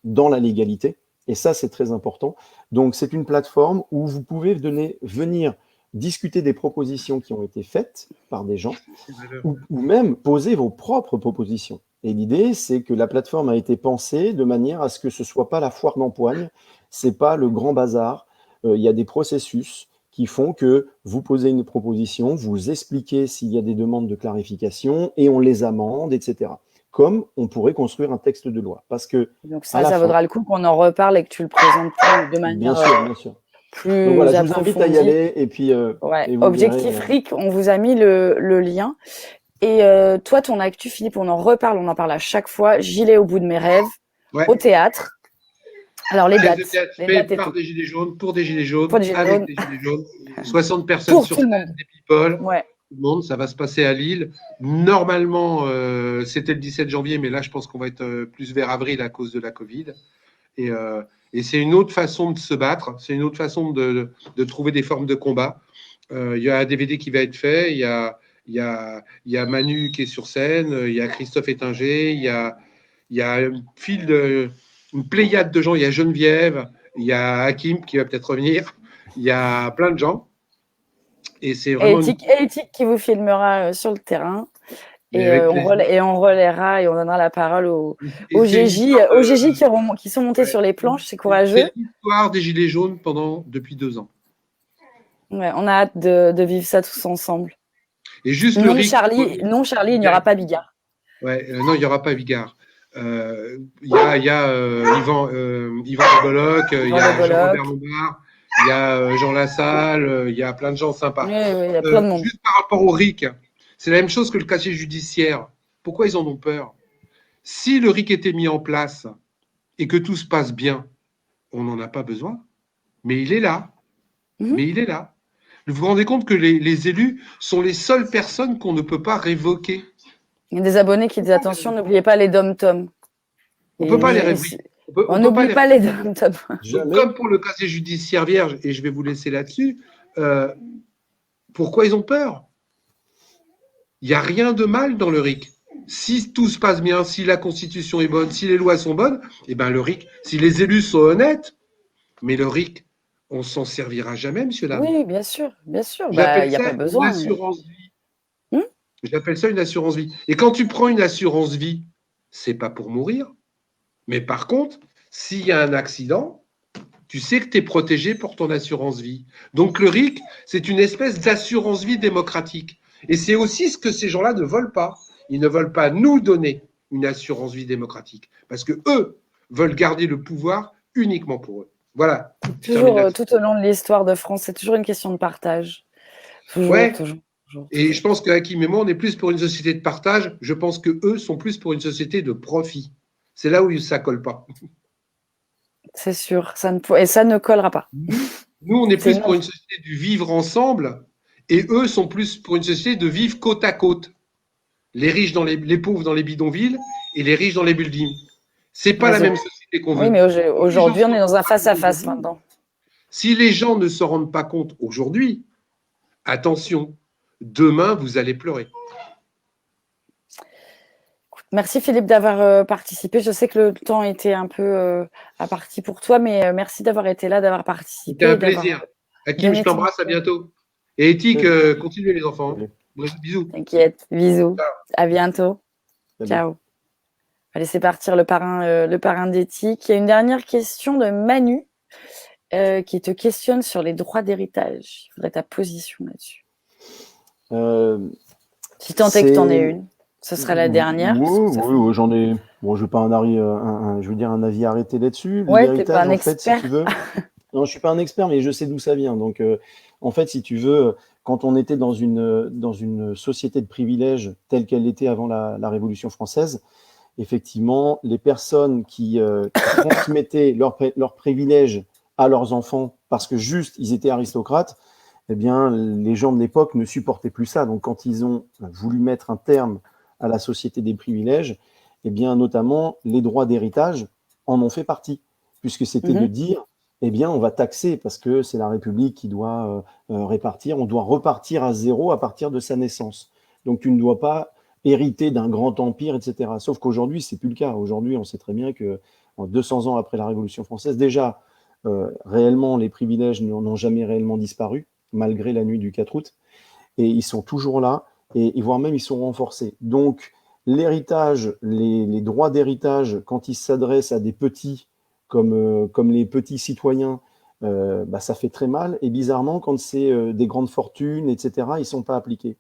dans la légalité. Et ça, c'est très important. Donc, c'est une plateforme où vous pouvez venir discuter des propositions qui ont été faites par des gens ou même poser vos propres propositions. Et l'idée, c'est que la plateforme a été pensée de manière à ce que ce ne soit pas la foire d'empoigne, ce n'est pas le grand bazar. Il y a des processus qui font que vous posez une proposition, vous expliquez s'il y a des demandes de clarification et on les amende, etc. Comme on pourrait construire un texte de loi. Parce que
donc ça vaudra le coup qu'on en reparle et que tu le présentes de manière
bien sûr. Plus donc voilà, je vous invite à y aller. Et puis, et
Objectif RIC, on vous a mis le lien. Et toi, ton actu, Philippe, on en parle à chaque fois. Gilet au bout de mes rêves, au théâtre. Alors, les dates.
Par des gilets jaunes, pour des gilets jaunes, avec des gilets jaunes. 60 personnes pour sur scène, des people.
Ouais.
Tout le monde, ça va se passer à Lille. Normalement, c'était le 17 janvier, mais là, je pense qu'on va être plus vers avril à cause de la Covid. Et c'est une autre façon de se battre, c'est une autre façon de trouver des formes de combat. Il y a un DVD qui va être fait, il y a Manu qui est sur scène, il y a Christophe Ettinger, il y a une pléiade de gens, il y a Geneviève, il y a Hakim qui va peut-être revenir, il y a plein de gens. Et c'est vraiment
Éthique qui vous filmera sur le terrain. Et on relaiera et on donnera la parole aux GJ qui sont montés sur les planches, c'est courageux.
C'est l'histoire des Gilets jaunes depuis 2 ans.
Ouais, on a hâte de vivre ça tous ensemble.
Et juste
Charlie, il n'y aura pas Bigard.
Ouais, non, il n'y aura pas Bigard. Il y a Yvan Le Bolloc, il y a Jean-Robert Lombard, il y a Jean Lassalle, il y a plein de gens sympas.
Oui, il y a plein de monde.
Juste par rapport au RIC, c'est la même chose que le casier judiciaire. Pourquoi ils en ont peur? Si le RIC était mis en place et que tout se passe bien, on n'en a pas besoin. Mais il est là. Mais il est là. Vous vous rendez compte que les élus sont les seules personnes qu'on ne peut pas révoquer.
Il y a des abonnés qui disent attention, n'oubliez pas les dom-tom.
On ne peut pas les révoquer.
On n'oublie pas les dom-tom.
Comme pour le casier judiciaire vierge, et je vais vous laisser là-dessus, pourquoi ils ont peur? Il n'y a rien de mal dans le RIC. Si tout se passe bien, si la Constitution est bonne, si les lois sont bonnes, eh ben le RIC, si les élus sont honnêtes, mais le RIC, on ne s'en servira jamais, monsieur Lame.
Oui, bien sûr. Il n'y a pas besoin.
Une assurance vie. J'appelle ça une assurance vie. Et quand tu prends une assurance vie, c'est pas pour mourir. Mais par contre, s'il y a un accident, tu sais que tu es protégé pour ton assurance vie. Donc le RIC, c'est une espèce d'assurance vie démocratique. Et c'est aussi ce que ces gens-là ne veulent pas. Ils ne veulent pas nous donner une assurance vie démocratique parce que eux veulent garder le pouvoir uniquement pour eux. Voilà.
Toujours, tout au long de l'histoire de France, c'est toujours une question de partage. Toujours, toujours.
Et je pense que Hakim et moi, on est plus pour une société de partage. Je pense que eux sont plus pour une société de profit. C'est là où ça colle pas.
C'est sûr, et ça ne collera pas.
Nous, on est plus pour une société du vivre ensemble, et eux sont plus pour une société de vivre côte à côte. Les riches les pauvres dans les bidonvilles et les riches dans les buildings. C'est pas la même société qu'on veut.
Oui, mais aujourd'hui, on est dans un face-à-face maintenant.
Si les gens ne s'en rendent pas compte aujourd'hui, attention, demain, vous allez pleurer.
Merci Philippe d'avoir participé. Je sais que le temps était un peu à partie pour toi, mais merci d'avoir été là, d'avoir participé.
C'était un plaisir. Hakim, je t'embrasse, à bientôt. Et éthique, continuez les enfants. Bisous.
T'inquiète, bisous.
Ciao.
À bientôt. Ciao. On va laisser partir le parrain d'éthique. Il y a une dernière question de Manu qui te questionne sur les droits d'héritage. Il faudrait ta position là-dessus. Si tant est que t'en aies une. Ce sera la dernière.
Oui, j'en ai. Bon, je veux pas un avis arrêté là-dessus.
Ouais, t'es pas un expert.
En fait, si tu veux. Non, je suis pas un expert, mais je sais d'où ça vient. Donc, en fait, si tu veux, quand on était dans une société de privilèges telle qu'elle était avant la Révolution française, effectivement, les personnes qui transmettaient leurs privilèges à leurs enfants parce que juste ils étaient aristocrates, eh bien, les gens de l'époque ne supportaient plus ça. Donc, quand ils ont voulu mettre un terme à la société des privilèges, eh bien, notamment, les droits d'héritage en ont fait partie, puisque c'était de dire, eh bien, on va taxer parce que c'est la République qui doit répartir, on doit repartir à zéro à partir de sa naissance. Donc, tu ne dois pas hériter d'un grand empire, etc. Sauf qu'aujourd'hui, c'est plus le cas. Aujourd'hui, on sait très bien que 200 ans après la Révolution française, déjà, réellement, les privilèges n'ont jamais réellement disparu, malgré la nuit du 4 août, et ils sont toujours là, et voire même ils sont renforcés. Donc, l'héritage, les droits d'héritage, quand ils s'adressent à des petits, comme les petits citoyens, ça fait très mal, et bizarrement, quand c'est des grandes fortunes, etc., ils ne sont pas appliqués.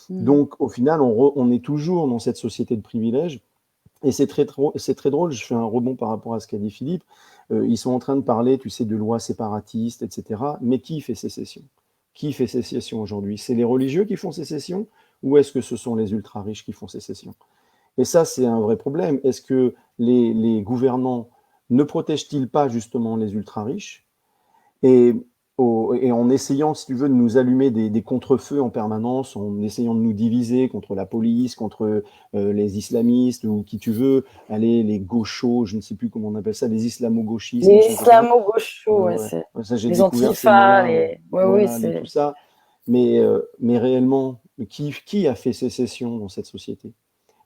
Donc, au final, on est toujours dans cette société de privilèges, et c'est très drôle, je fais un rebond par rapport à ce qu'a dit Philippe, ils sont en train de parler, tu sais, de lois séparatistes, etc., mais qui fait sécession ? Qui fait sécession aujourd'hui? C'est les religieux qui font sécession ou est-ce que ce sont les ultra-riches qui font sécession? Et ça, c'est un vrai problème. Est-ce que les gouvernants ne protègent-ils pas justement les ultra-riches et en essayant, si tu veux, de nous allumer des contre-feux en permanence, en essayant de nous diviser contre la police, contre les islamistes ou qui tu veux, les gauchos, je ne sais plus comment on appelle ça, les islamo-gauchistes.
Les islamo-gauchos,
ça, j'ai
les
découvert
antifas,
tout ça. Mais réellement, qui a fait sécession dans cette société?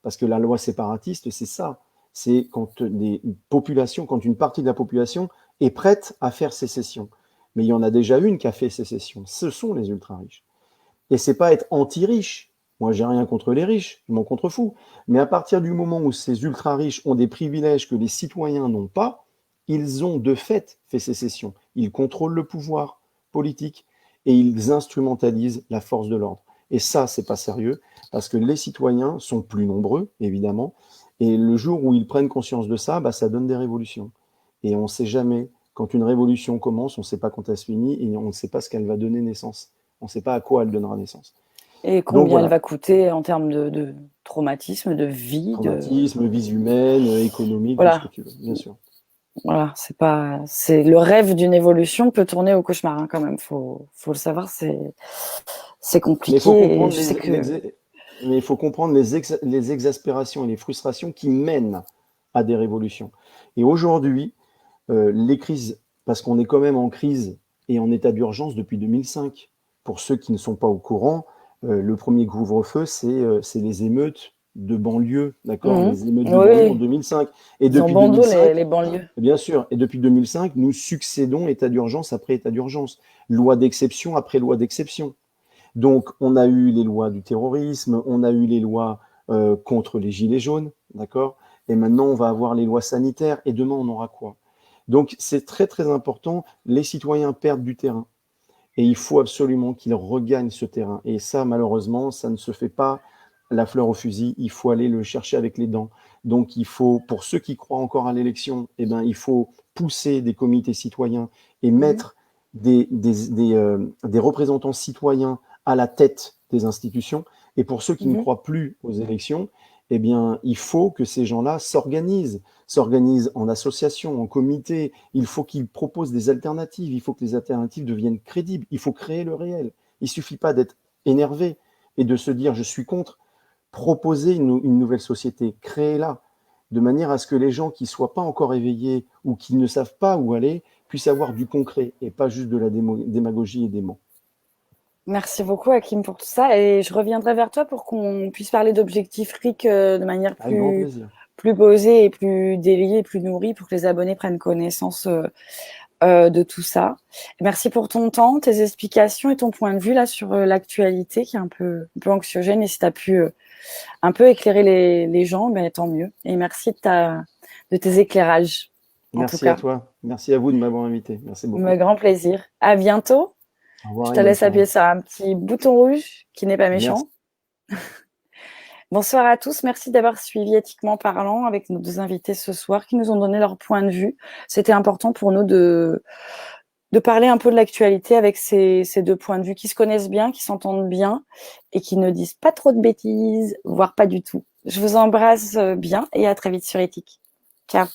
Parce que la loi séparatiste, c'est ça. C'est quand une partie de la population est prête à faire sécession. Mais il y en a déjà une qui a fait sécession. Ce sont les ultra-riches. Et c'est pas être anti-riche. Moi, j'ai rien contre les riches, je m'en contrefous. Mais à partir du moment où ces ultra-riches ont des privilèges que les citoyens n'ont pas, ils ont de fait sécession. Ils contrôlent le pouvoir politique et ils instrumentalisent la force de l'ordre. Et ça, c'est pas sérieux, parce que les citoyens sont plus nombreux, évidemment, et le jour où ils prennent conscience de ça, ça donne des révolutions. Et on ne sait jamais. Quand une révolution commence, on ne sait pas quand elle se finit et on ne sait pas ce qu'elle va donner naissance. On ne sait pas à quoi elle donnera naissance.
Et combien elle va coûter en termes de traumatisme, de vie.
Traumatisme, vie humaine, économique, tout ce que tu veux, bien sûr.
Voilà, c'est le rêve d'une évolution peut tourner au cauchemar quand même. Faut le savoir, c'est compliqué.
Mais il faut comprendre les exaspérations et les frustrations qui mènent à des révolutions. Et aujourd'hui, les crises, parce qu'on est quand même en crise et en état d'urgence depuis 2005. Pour ceux qui ne sont pas au courant, le premier couvre-feu, c'est les émeutes de banlieue, d'accord, les émeutes de banlieue en 2005. Et depuis 2005,
les banlieues.
Bien sûr. Et depuis 2005, nous succédons état d'urgence après état d'urgence, loi d'exception après loi d'exception. Donc, on a eu les lois du terrorisme, on a eu les lois contre les gilets jaunes, d'accord. Et maintenant, on va avoir les lois sanitaires. Et demain, on aura quoi? Donc, c'est très, très important. Les citoyens perdent du terrain et il faut absolument qu'ils regagnent ce terrain. Et ça, malheureusement, ça ne se fait pas la fleur au fusil. Il faut aller le chercher avec les dents. Donc, il faut, pour ceux qui croient encore à l'élection, eh ben, il faut pousser des comités citoyens et mettre des représentants citoyens à la tête des institutions. Et pour ceux qui ne croient plus aux élections, eh bien, il faut que ces gens-là s'organisent en association, en comité. Il faut qu'ils proposent des alternatives. Il faut que les alternatives deviennent crédibles. Il faut créer le réel. Il ne suffit pas d'être énervé et de se dire je suis contre. Proposer une nouvelle société, créer-la, de manière à ce que les gens qui ne soient pas encore éveillés ou qui ne savent pas où aller puissent avoir du concret et pas juste de la démagogie et des mots.
Merci beaucoup, Hakim, pour tout ça. Et je reviendrai vers toi pour qu'on puisse parler d'objectifs RIC de manière plus posée et plus déliée et plus nourrie pour que les abonnés prennent connaissance de tout ça. Merci pour ton temps, tes explications et ton point de vue là sur l'actualité qui est un peu anxiogène. Et si tu as pu un peu éclairer les gens, ben, tant mieux. Et merci de tes éclairages.
Merci à toi. Merci à vous de m'avoir invité. Merci beaucoup.
Un grand plaisir. À bientôt.
Au revoir,
je te laisse appuyer sur un petit bouton rouge qui n'est pas méchant. Bonsoir à tous. Merci d'avoir suivi Éthiquement Parlant avec nos deux invités ce soir qui nous ont donné leur point de vue. C'était important pour nous de parler un peu de l'actualité avec ces deux points de vue qui se connaissent bien, qui s'entendent bien et qui ne disent pas trop de bêtises, voire pas du tout. Je vous embrasse bien et à très vite sur Éthique. Ciao.